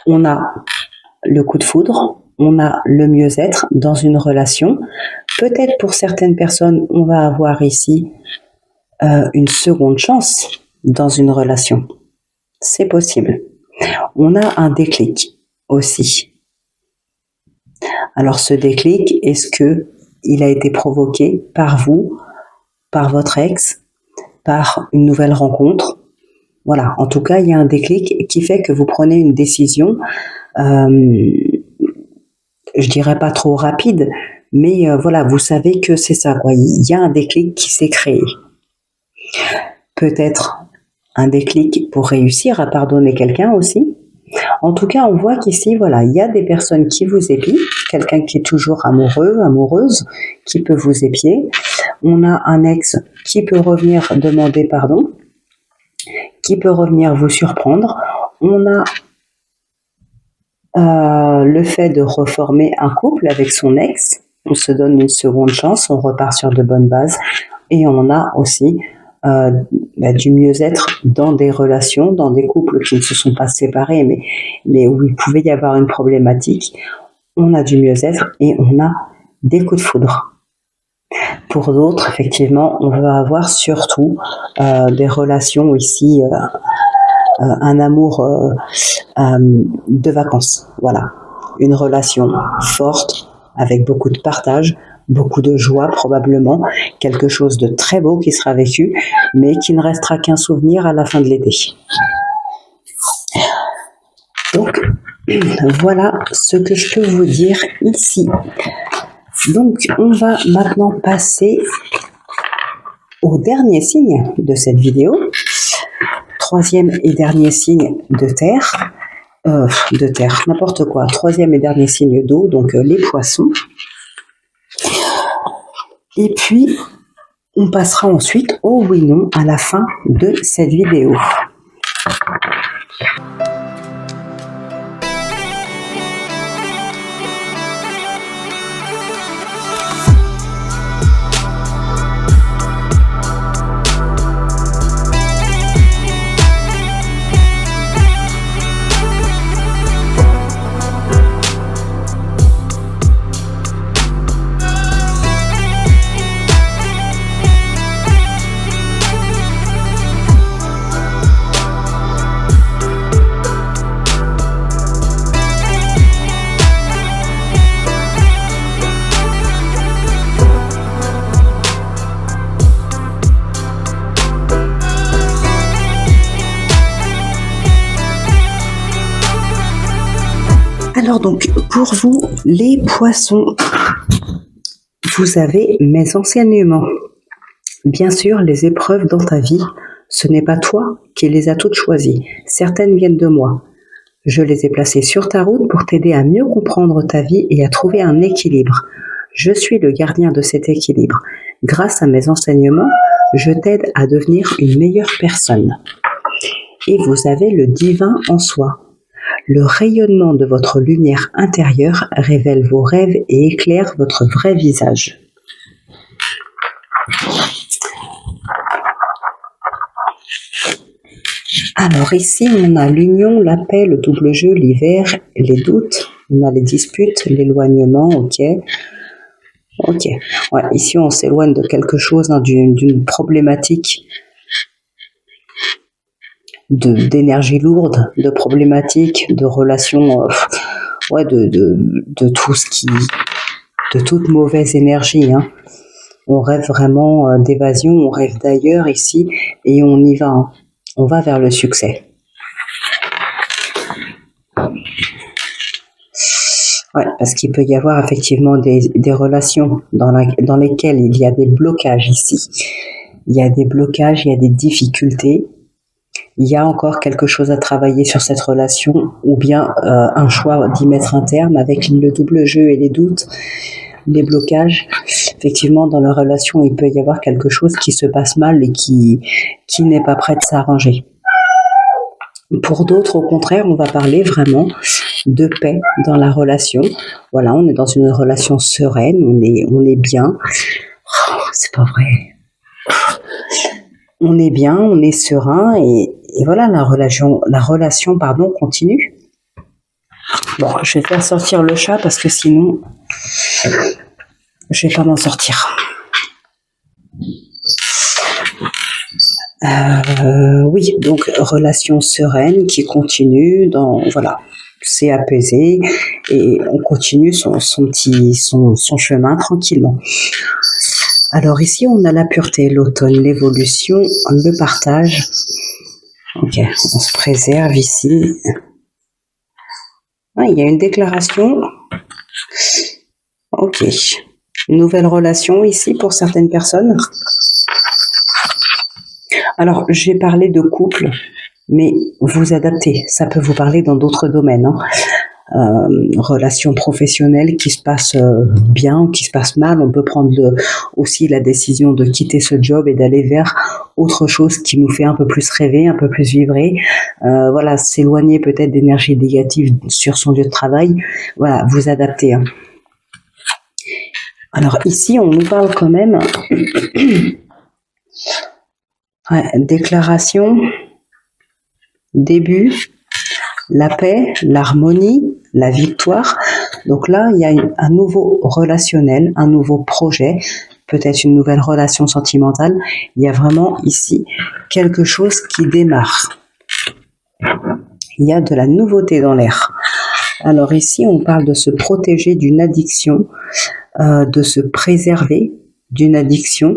On a le coup de foudre, on a le mieux-être dans une relation. Peut-être pour certaines personnes, on va avoir ici une seconde chance dans une relation. C'est possible. On a un déclic aussi. Alors ce déclic, est-ce que il a été provoqué par vous, par votre ex, par une nouvelle rencontre? Voilà, en tout cas, il y a un déclic qui fait que vous prenez une décision, je dirais pas trop rapide, mais voilà, vous savez que c'est ça, quoi. Il y a un déclic qui s'est créé. Peut-être un déclic pour réussir à pardonner quelqu'un aussi. En tout cas, on voit qu'ici, voilà, il y a des personnes qui vous épient, quelqu'un qui est toujours amoureux, amoureuse, qui peut vous épier. On a un ex qui peut revenir demander pardon, qui peut revenir vous surprendre. On a le fait de reformer un couple avec son ex. On se donne une seconde chance, on repart sur de bonnes bases. Et on a aussi du mieux-être dans des relations, dans des couples qui ne se sont pas séparés, mais où il pouvait y avoir une problématique. On a du mieux-être et on a des coups de foudre. Pour d'autres, effectivement, on va avoir surtout des relations ici, un amour de vacances. Voilà, une relation forte avec beaucoup de partage, beaucoup de joie probablement, quelque chose de très beau qui sera vécu, mais qui ne restera qu'un souvenir à la fin de l'été. Donc, voilà ce que je peux vous dire ici. Donc, on va maintenant passer au dernier signe de cette vidéo. Troisième et dernier signe de terre. N'importe quoi. Troisième et dernier signe d'eau, donc les poissons. Et puis, on passera ensuite au oui-non à la fin de cette vidéo. Alors donc, pour vous, les poissons, vous avez mes enseignements. Bien sûr, les épreuves dans ta vie, ce n'est pas toi qui les as toutes choisies. Certaines viennent de moi. Je les ai placées sur ta route pour t'aider à mieux comprendre ta vie et à trouver un équilibre. Je suis le gardien de cet équilibre. Grâce à mes enseignements, je t'aide à devenir une meilleure personne. Et vous avez le divin en soi. Le rayonnement de votre lumière intérieure révèle vos rêves et éclaire votre vrai visage. Alors ici, on a l'union, la paix, le double jeu, l'hiver, les doutes, on a les disputes, l'éloignement, ok. Ok. Ouais, ici, on s'éloigne de quelque chose, hein, d'une problématique d'énergie lourde, de problématiques, de relations, ouais, de tout ce qui, de toute mauvaise énergie, hein. On rêve vraiment d'évasion, on rêve d'ailleurs ici, et on y va, hein. On va vers le succès. Ouais, parce qu'il peut y avoir effectivement des relations dans lesquelles il y a des blocages ici. Il y a des blocages, il y a des difficultés. Il y a encore quelque chose à travailler sur cette relation, ou bien un choix d'y mettre un terme avec le double jeu et les doutes, les blocages. Effectivement, dans la relation, il peut y avoir quelque chose qui se passe mal et qui n'est pas prêt de s'arranger. Pour d'autres, au contraire, on va parler vraiment de paix dans la relation. Voilà, on est dans une relation sereine, on est bien. Oh, c'est pas vrai. On est bien, on est serein et voilà, la relation, pardon, continue. Bon, je vais faire sortir le chat parce que sinon, je vais pas m'en sortir. Oui, donc relation sereine qui continue voilà, c'est apaisé et on continue son chemin tranquillement. Alors ici, on a la pureté, l'automne, l'évolution, le partage. Ok, on se préserve ici. Ah, il y a une déclaration. Ok. Une nouvelle relation ici pour certaines personnes. Alors, je vais parler de couple, mais vous adaptez. Ça peut vous parler dans d'autres domaines, hein. Relations professionnelles qui se passent bien ou qui se passent mal. On peut prendre aussi la décision de quitter ce job et d'aller vers autre chose qui nous fait un peu plus rêver, un peu plus vibrer. Voilà, s'éloigner peut-être d'énergie négative sur son lieu de travail. Voilà, vous adaptez, hein. Alors ici, on nous parle quand même ouais, déclaration, début, la paix, l'harmonie, la victoire. Donc là, il y a un nouveau relationnel, un nouveau projet, peut-être une nouvelle relation sentimentale. Il y a vraiment ici quelque chose qui démarre. Il y a de la nouveauté dans l'air. Alors ici, on parle de se protéger d'une addiction, de se préserver d'une addiction,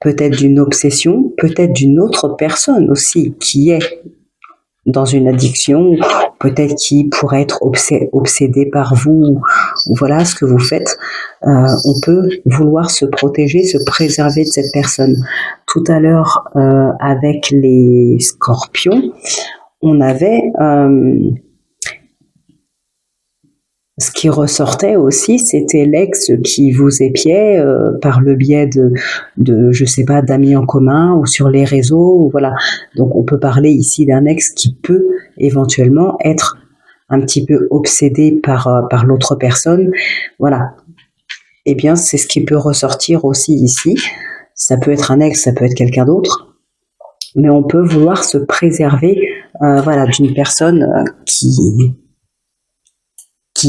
peut-être d'une obsession, peut-être d'une autre personne aussi qui est dans une addiction, peut-être qui pourrait être obsédé par vous, ou voilà ce que vous faites. On peut vouloir se protéger, se préserver de cette personne. Tout à l'heure, avec les scorpions, on avait ce qui ressortait aussi, c'était l'ex qui vous épiait par le biais de je sais pas, d'amis en commun ou sur les réseaux, voilà. Donc on peut parler ici d'un ex qui peut éventuellement être un petit peu obsédé par l'autre personne, voilà. Eh bien, c'est ce qui peut ressortir aussi ici. Ça peut être un ex, ça peut être quelqu'un d'autre, mais on peut vouloir se préserver, voilà, d'une personne qui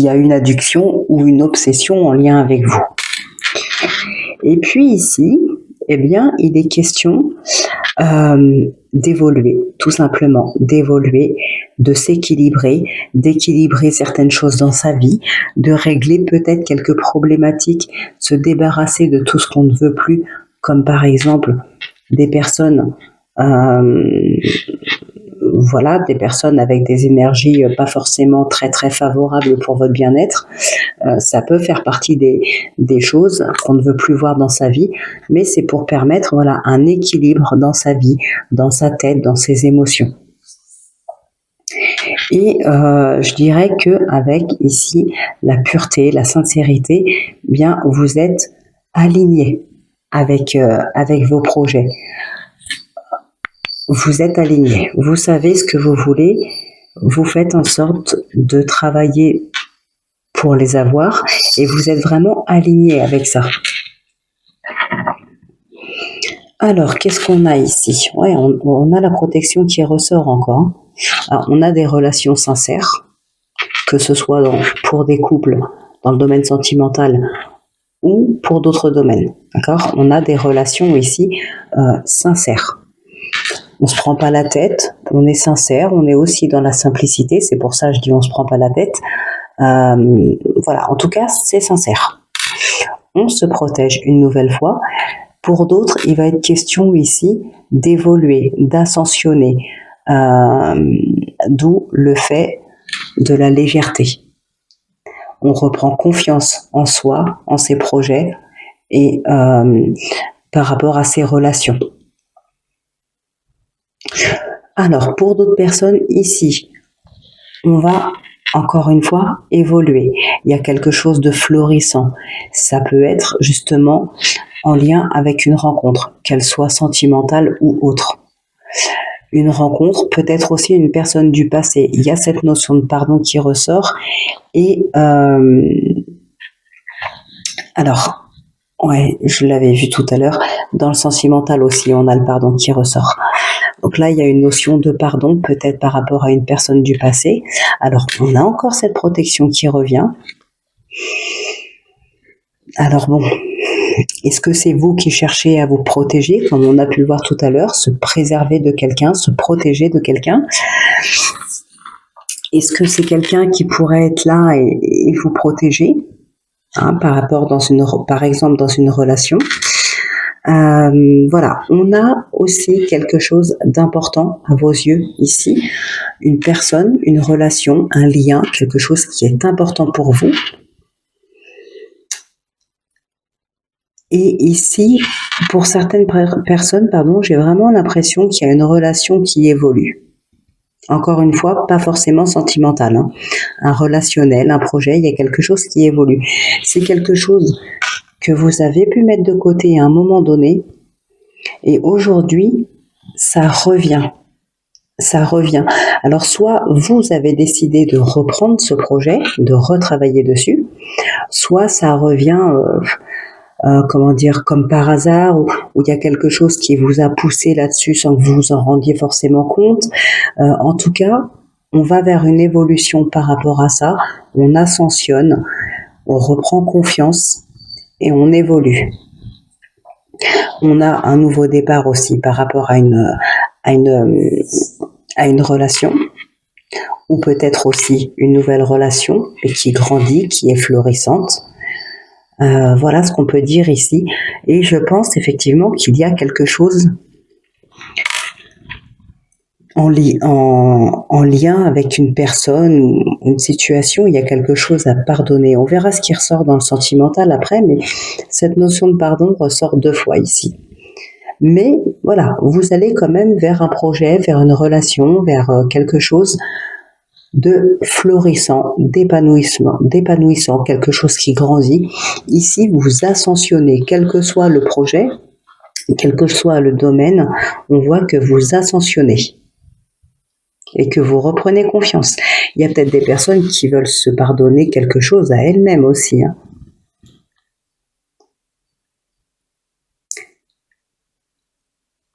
a une addiction ou une obsession en lien avec vous. Et puis ici, eh bien, il est question d'évoluer, tout simplement, d'évoluer, de s'équilibrer, d'équilibrer certaines choses dans sa vie, de régler peut-être quelques problématiques, se débarrasser de tout ce qu'on ne veut plus, comme par exemple des personnes voilà, des personnes avec des énergies pas forcément très très favorables pour votre bien-être. Ça peut faire partie des choses qu'on ne veut plus voir dans sa vie, mais c'est pour permettre voilà, un équilibre dans sa vie, dans sa tête, dans ses émotions. Et je dirais que avec ici la pureté, la sincérité, bien vous êtes aligné avec vos projets. Vous êtes aligné, vous savez ce que vous voulez, vous faites en sorte de travailler pour les avoir et vous êtes vraiment aligné avec ça. Alors, qu'est-ce qu'on a ici? Ouais, on a la protection qui ressort encore. Alors, on a des relations sincères, que ce soit pour des couples dans le domaine sentimental ou pour d'autres domaines. D'accord? On a des relations ici sincères. On se prend pas la tête, on est sincère, on est aussi dans la simplicité. C'est pour ça que je dis on se prend pas la tête. Voilà, en tout cas, c'est sincère. On se protège une nouvelle fois. Pour d'autres, il va être question ici d'évoluer, d'ascensionner, d'où le fait de la légèreté. On reprend confiance en soi, en ses projets et par rapport à ses relations. Alors, pour d'autres personnes ici, on va encore une fois évoluer. Il y a quelque chose de florissant. Ça peut être justement en lien avec une rencontre, qu'elle soit sentimentale ou autre. Une rencontre peut être aussi une personne du passé. Il y a cette notion de pardon qui ressort. Et alors, ouais, je l'avais vu tout à l'heure, dans le sentimental aussi, on a le pardon qui ressort. Donc là, il y a une notion de pardon, peut-être par rapport à une personne du passé. Alors, on a encore cette protection qui revient. Alors bon, est-ce que c'est vous qui cherchez à vous protéger, comme on a pu le voir tout à l'heure, se préserver de quelqu'un, se protéger de quelqu'un? Est-ce que c'est quelqu'un qui pourrait être là et vous protéger, par exemple dans une relation? Voilà, on a aussi quelque chose d'important à vos yeux ici, une personne, une relation, un lien, quelque chose qui est important pour vous. Et ici, pour certaines personnes, j'ai vraiment l'impression qu'il y a une relation qui évolue. Encore une fois, pas forcément sentimental, un relationnel, un projet, il y a quelque chose qui évolue. C'est quelque chose que vous avez pu mettre de côté à un moment donné, et aujourd'hui, ça revient. Ça revient. Alors, soit vous avez décidé de reprendre ce projet, de retravailler dessus, soit ça revient... comme par hasard, où il y a quelque chose qui vous a poussé là-dessus sans que vous vous en rendiez forcément compte. En tout cas, on va vers une évolution par rapport à ça, on ascensionne, on reprend confiance et on évolue. On a un nouveau départ aussi par rapport à une relation, ou peut-être aussi une nouvelle relation qui grandit, qui est florissante. Voilà ce qu'on peut dire ici. Et je pense effectivement qu'il y a quelque chose en lien avec une personne, une situation, il y a quelque chose à pardonner. On verra ce qui ressort dans le sentimental après, mais cette notion de pardon ressort 2 fois ici. Mais voilà, vous allez quand même vers un projet, vers une relation, vers quelque chose de florissant, d'épanouissant, quelque chose qui grandit. Ici, vous ascensionnez, quel que soit le projet, quel que soit le domaine, on voit que vous ascensionnez et que vous reprenez confiance. Il y a peut-être des personnes qui veulent se pardonner quelque chose à elles-mêmes aussi.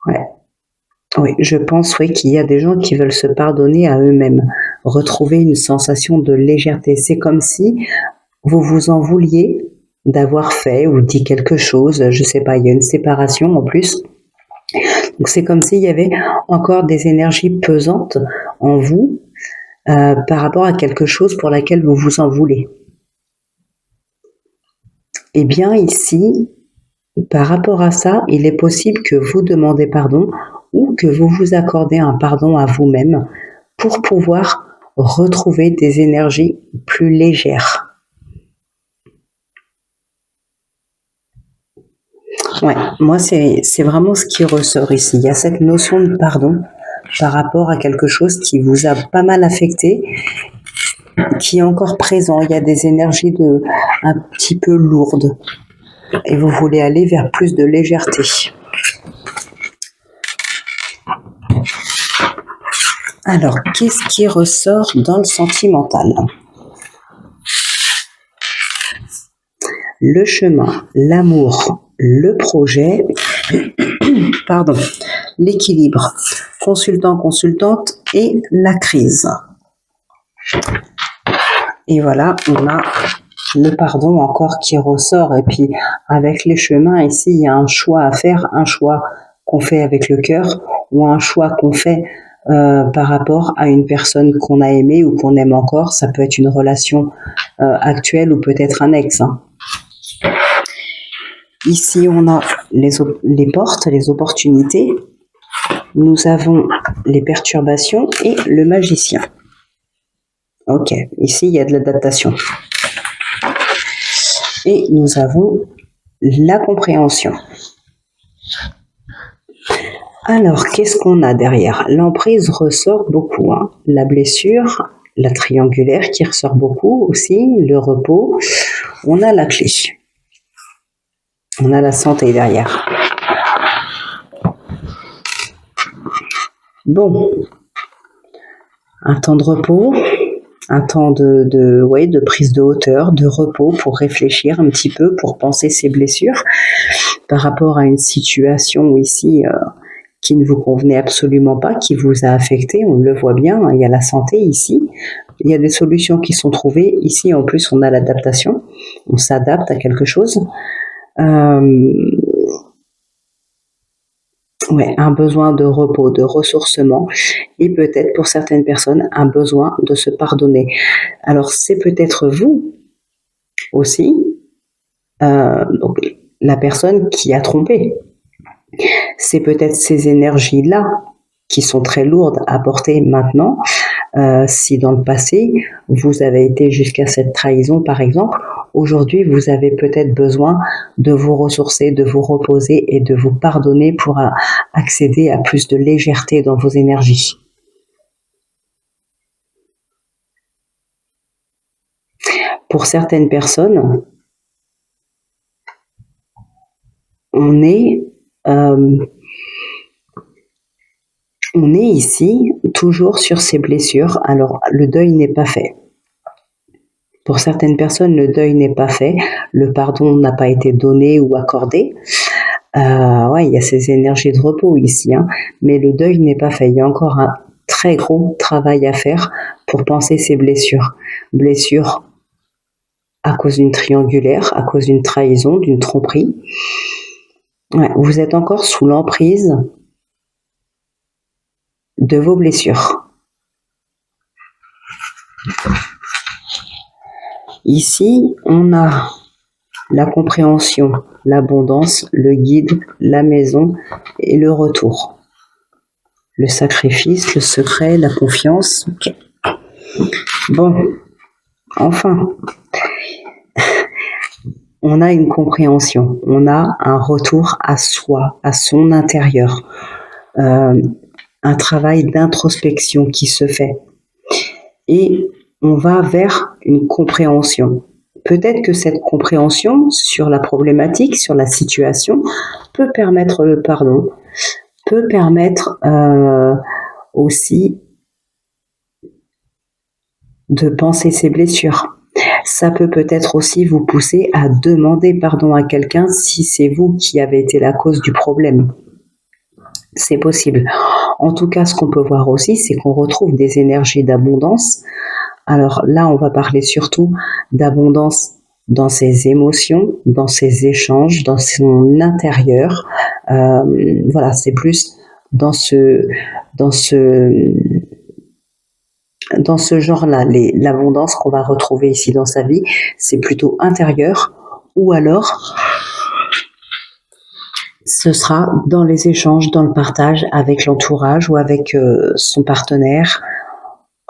Ouais. Oui, je pense qu'il y a des gens qui veulent se pardonner à eux-mêmes, retrouver une sensation de légèreté. C'est comme si vous vous en vouliez d'avoir fait ou dit quelque chose, je sais pas, il y a une séparation en plus. Donc c'est comme s'il y avait encore des énergies pesantes en vous par rapport à quelque chose pour laquelle vous vous en voulez. Eh bien ici, par rapport à ça, il est possible que vous demandez pardon ou que vous vous accordez un pardon à vous-même pour pouvoir retrouver des énergies plus légères. Ouais, moi c'est vraiment ce qui ressort ici. Il y a cette notion de pardon par rapport à quelque chose qui vous a pas mal affecté, qui est encore présent. Il y a des énergies un petit peu lourdes et vous voulez aller vers plus de légèreté. Alors, qu'est-ce qui ressort dans le sentimental? Le chemin, l'amour, le projet. Pardon, l'équilibre, consultant, consultante et la crise. Et voilà, on a le pardon encore qui ressort. Et puis, avec les chemins, ici, il y a un choix à faire, un choix qu'on fait avec le cœur ou un choix qu'on fait par rapport à une personne qu'on a aimée ou qu'on aime encore. Ça peut être une relation actuelle ou peut-être un ex. Hein. Ici, on a les portes, les opportunités. Nous avons les perturbations et le magicien. Ok, ici, il y a de l'adaptation. Et nous avons la compréhension. Alors, qu'est-ce qu'on a derrière? L'emprise ressort beaucoup. Hein. La blessure, la triangulaire qui ressort beaucoup aussi, le repos. On a la clé. On a la santé derrière. Bon, un temps de repos, un temps de prise de hauteur, de repos pour réfléchir un petit peu, pour penser ses blessures par rapport à une situation ici qui ne vous convenait absolument pas, qui vous a affecté, on le voit bien, il y a la santé ici, il y a des solutions qui sont trouvées, ici en plus on a l'adaptation, on s'adapte à quelque chose. Un besoin de repos, de ressourcement et peut-être pour certaines personnes un besoin de se pardonner. Alors c'est peut-être vous aussi, donc la personne qui a trompé. C'est peut-être ces énergies-là qui sont très lourdes à porter maintenant. Si dans le passé, vous avez été jusqu'à cette trahison, par exemple, aujourd'hui, vous avez peut-être besoin de vous ressourcer, de vous reposer et de vous pardonner pour accéder à plus de légèreté dans vos énergies. Pour certaines personnes, on est ici toujours sur ces blessures. Alors, le deuil n'est pas fait. Pour certaines personnes, le deuil n'est pas fait. Le pardon n'a pas été donné ou accordé. Il y a ces énergies de repos ici. Hein, mais le deuil n'est pas fait. Il y a encore un très gros travail à faire pour penser ces blessures. Blessures à cause d'une triangulaire, à cause d'une trahison, d'une tromperie. Vous êtes encore sous l'emprise de vos blessures. Ici, on a la compréhension, l'abondance, le guide, la maison et le retour. Le sacrifice, le secret, la confiance. Okay. Bon, enfin, on a une compréhension, on a un retour à soi, à son intérieur. Un travail d'introspection qui se fait. Et on va vers une compréhension. Peut-être que cette compréhension sur la problématique, sur la situation, peut permettre le pardon, peut permettre aussi de penser ses blessures. Ça peut peut-être aussi vous pousser à demander pardon à quelqu'un si c'est vous qui avez été la cause du problème. C'est possible. En tout cas, ce qu'on peut voir aussi, c'est qu'on retrouve des énergies d'abondance. Alors là, on va parler surtout d'abondance dans ses émotions, dans ses échanges, dans son intérieur. Voilà, c'est plus dans ce genre-là. L'abondance qu'on va retrouver ici dans sa vie, c'est plutôt intérieur, ou alors ce sera dans les échanges, dans le partage avec l'entourage ou avec son partenaire,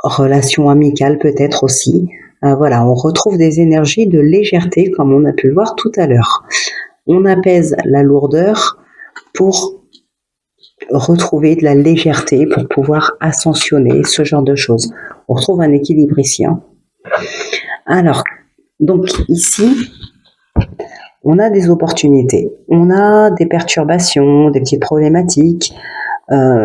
relation amicale peut-être aussi. Voilà, on retrouve des énergies de légèreté comme on a pu le voir tout à l'heure. On apaise la lourdeur pour retrouver de la légèreté, pour pouvoir ascensionner, ce genre de choses. On retrouve un équilibre ici. Hein. Alors, donc ici, on a des opportunités, on a des perturbations, des petites problématiques.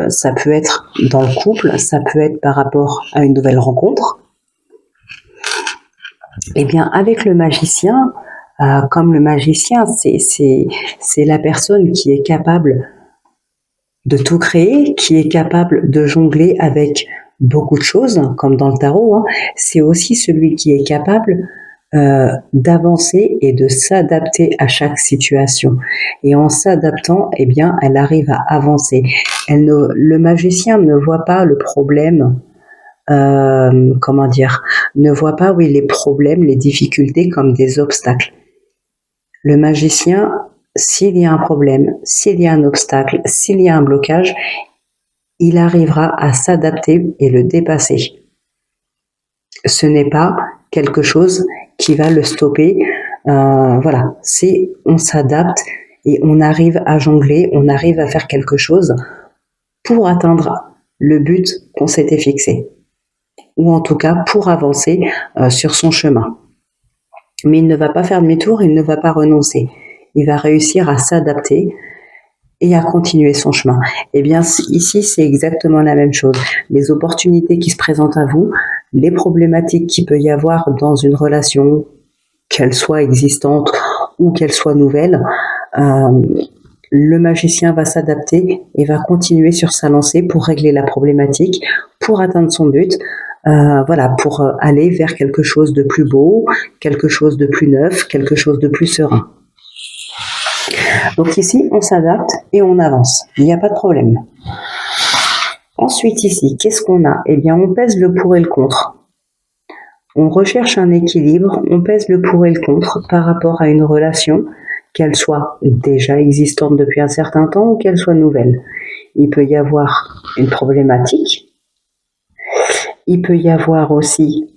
Ça peut être dans le couple, ça peut être par rapport à une nouvelle rencontre. Eh bien, avec le magicien, Comme le magicien, c'est la personne qui est capable de tout créer, qui est capable de jongler avec beaucoup de choses, comme dans le tarot, hein. C'est aussi celui qui est capable d'avancer et de s'adapter à chaque situation. Et en s'adaptant, eh bien, elle arrive à avancer. Le magicien ne voit pas le problème, comment dire, ne voit pas, oui, les problèmes, les difficultés comme des obstacles. Le magicien, s'il y a un problème, s'il y a un obstacle, s'il y a un blocage, il arrivera à s'adapter et le dépasser. Ce n'est pas quelque chose qui va le stopper. Voilà, on s'adapte et on arrive à jongler, on arrive à faire quelque chose pour atteindre le but qu'on s'était fixé, ou en tout cas pour avancer sur son chemin. Mais il ne va pas faire demi-tour, il ne va pas renoncer. Il va réussir à s'adapter et à continuer son chemin. Eh bien, ici, c'est exactement la même chose. Les opportunités qui se présentent à vous, les problématiques qu'il peut y avoir dans une relation, qu'elle soit existante ou qu'elle soit nouvelle, le magicien va s'adapter et va continuer sur sa lancée pour régler la problématique, pour atteindre son but, voilà, pour aller vers quelque chose de plus beau, quelque chose de plus neuf, quelque chose de plus serein. Donc ici, on s'adapte et on avance. Il n'y a pas de problème. Ensuite ici, qu'est-ce qu'on a? Eh bien, on pèse le pour et le contre. On recherche un équilibre, on pèse le pour et le contre par rapport à une relation, qu'elle soit déjà existante depuis un certain temps ou qu'elle soit nouvelle. Il peut y avoir une problématique. Il peut y avoir aussi,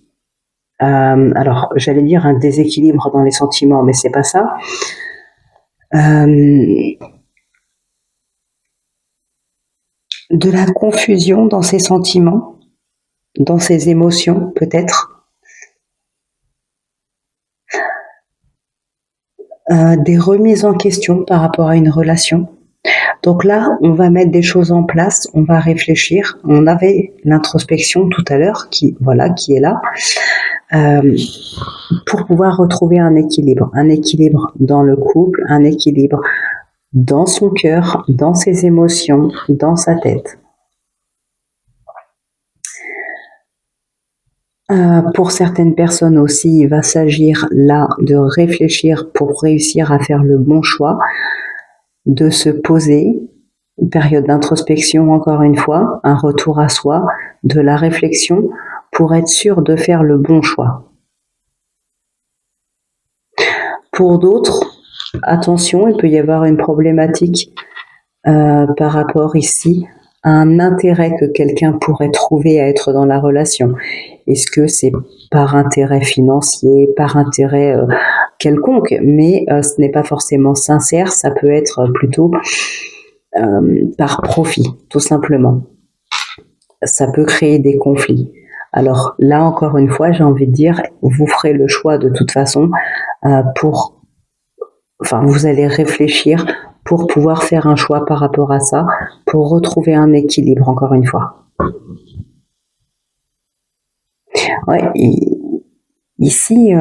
alors j'allais dire un déséquilibre dans les sentiments, mais c'est pas ça. De la confusion dans ses sentiments, dans ses émotions peut-être. Des remises en question par rapport à une relation. Donc là, on va mettre des choses en place, on va réfléchir. On avait l'introspection tout à l'heure qui est là, pour pouvoir retrouver un équilibre dans le couple, un équilibre dans son cœur, dans ses émotions, dans sa tête. Pour certaines personnes aussi, il va s'agir là de réfléchir pour réussir à faire le bon choix, de se poser, une période d'introspection encore une fois, un retour à soi, de la réflexion pour être sûr de faire le bon choix. Pour d'autres, attention, il peut y avoir une problématique par rapport ici à un intérêt que quelqu'un pourrait trouver à être dans la relation. Est-ce que c'est par intérêt financier, par intérêt quelconque, mais ce n'est pas forcément sincère, ça peut être plutôt par profit, tout simplement. Ça peut créer des conflits. Alors là, encore une fois, j'ai envie de dire, vous ferez le choix de toute façon vous allez réfléchir pour pouvoir faire un choix par rapport à ça, pour retrouver un équilibre, encore une fois. Ouais, ici,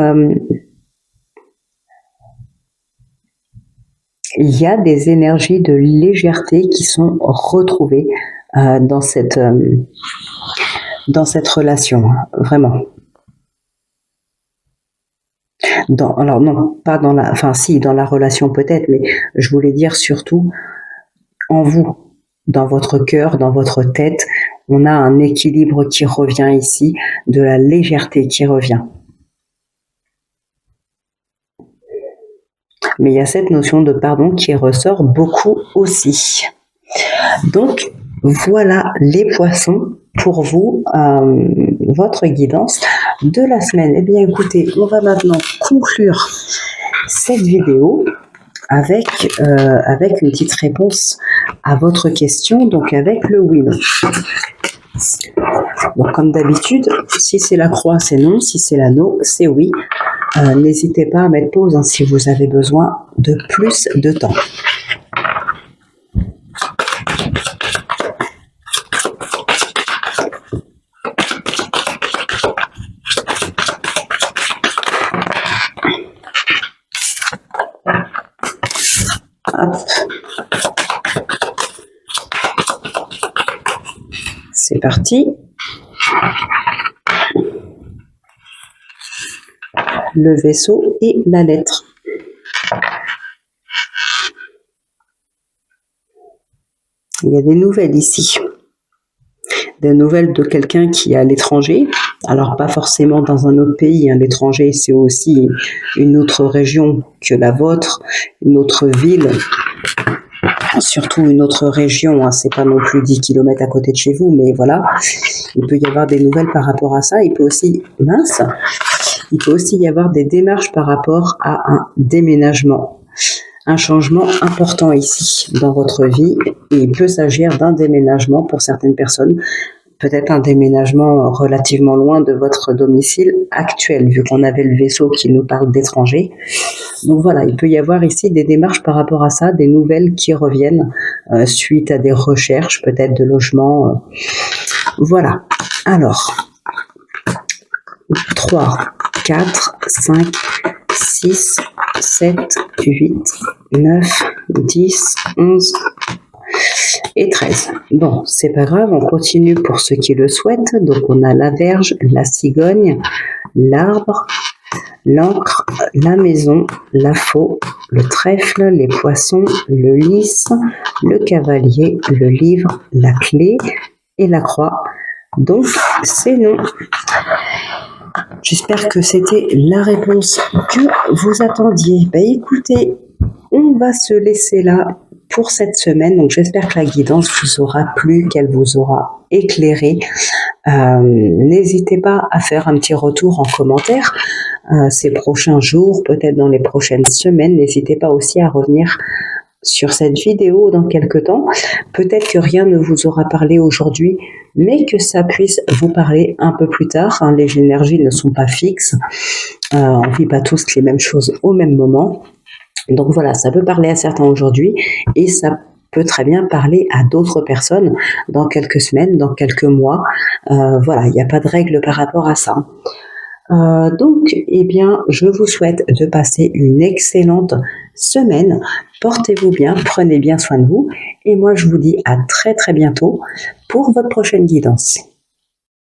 il y a des énergies de légèreté qui sont retrouvées dans cette relation, vraiment. Alors non, pas dans la, enfin si, dans la relation peut-être, mais je voulais dire surtout en vous, dans votre cœur, dans votre tête, on a un équilibre qui revient ici, de la légèreté qui revient. Mais il y a cette notion de pardon qui ressort beaucoup aussi. Donc, voilà les poissons pour vous, votre guidance de la semaine. Eh bien, écoutez, on va maintenant conclure cette vidéo avec une petite réponse à votre question, donc avec le oui non. Donc, comme d'habitude, si c'est la croix, c'est non, si c'est l'anneau, c'est oui. N'hésitez pas à mettre pause si vous avez besoin de plus de temps. C'est parti. Le vaisseau et la lettre. Il y a des nouvelles ici. Des nouvelles de quelqu'un qui est à l'étranger. Alors, pas forcément dans un autre pays. L'étranger, c'est aussi une autre région que la vôtre, une autre ville, surtout une autre région. C'est pas non plus 10 km à côté de chez vous, mais voilà. Il peut y avoir des nouvelles par rapport à ça. Il peut aussi y avoir des démarches par rapport à un déménagement. Un changement important ici dans votre vie, et il peut s'agir d'un déménagement pour certaines personnes, peut-être un déménagement relativement loin de votre domicile actuel, vu qu'on avait le vaisseau qui nous parle d'étrangers. Donc voilà, il peut y avoir ici des démarches par rapport à ça, des nouvelles qui reviennent suite à des recherches, peut-être de logement. Voilà. Alors, 3, 4, 5, 6, 7, 8, 9, 10, 11 et 13. Bon, c'est pas grave, on continue pour ceux qui le souhaitent. Donc on a la verge, la cigogne, l'arbre, l'encre, la maison, la faux, le trèfle, les poissons, le lys, le cavalier, le livre, la clé et la croix. Donc c'est non. J'espère que c'était la réponse que vous attendiez. Écoutez, on va se laisser là pour cette semaine. Donc j'espère que la guidance vous aura plu, qu'elle vous aura éclairé. N'hésitez pas à faire un petit retour en commentaire ces prochains jours, peut-être dans les prochaines semaines. N'hésitez pas aussi à revenir sur cette vidéo dans quelques temps. Peut-être que rien ne vous aura parlé aujourd'hui, mais que ça puisse vous parler un peu plus tard. Les énergies ne sont pas fixes. On ne vit pas tous les mêmes choses au même moment. Donc voilà, ça peut parler à certains aujourd'hui et ça peut très bien parler à d'autres personnes dans quelques semaines, dans quelques mois. Voilà, il n'y a pas de règle par rapport à ça. Donc, eh bien, je vous souhaite de passer une excellente semaine. Portez-vous bien, prenez bien soin de vous. Et moi, je vous dis à très très bientôt pour votre prochaine guidance.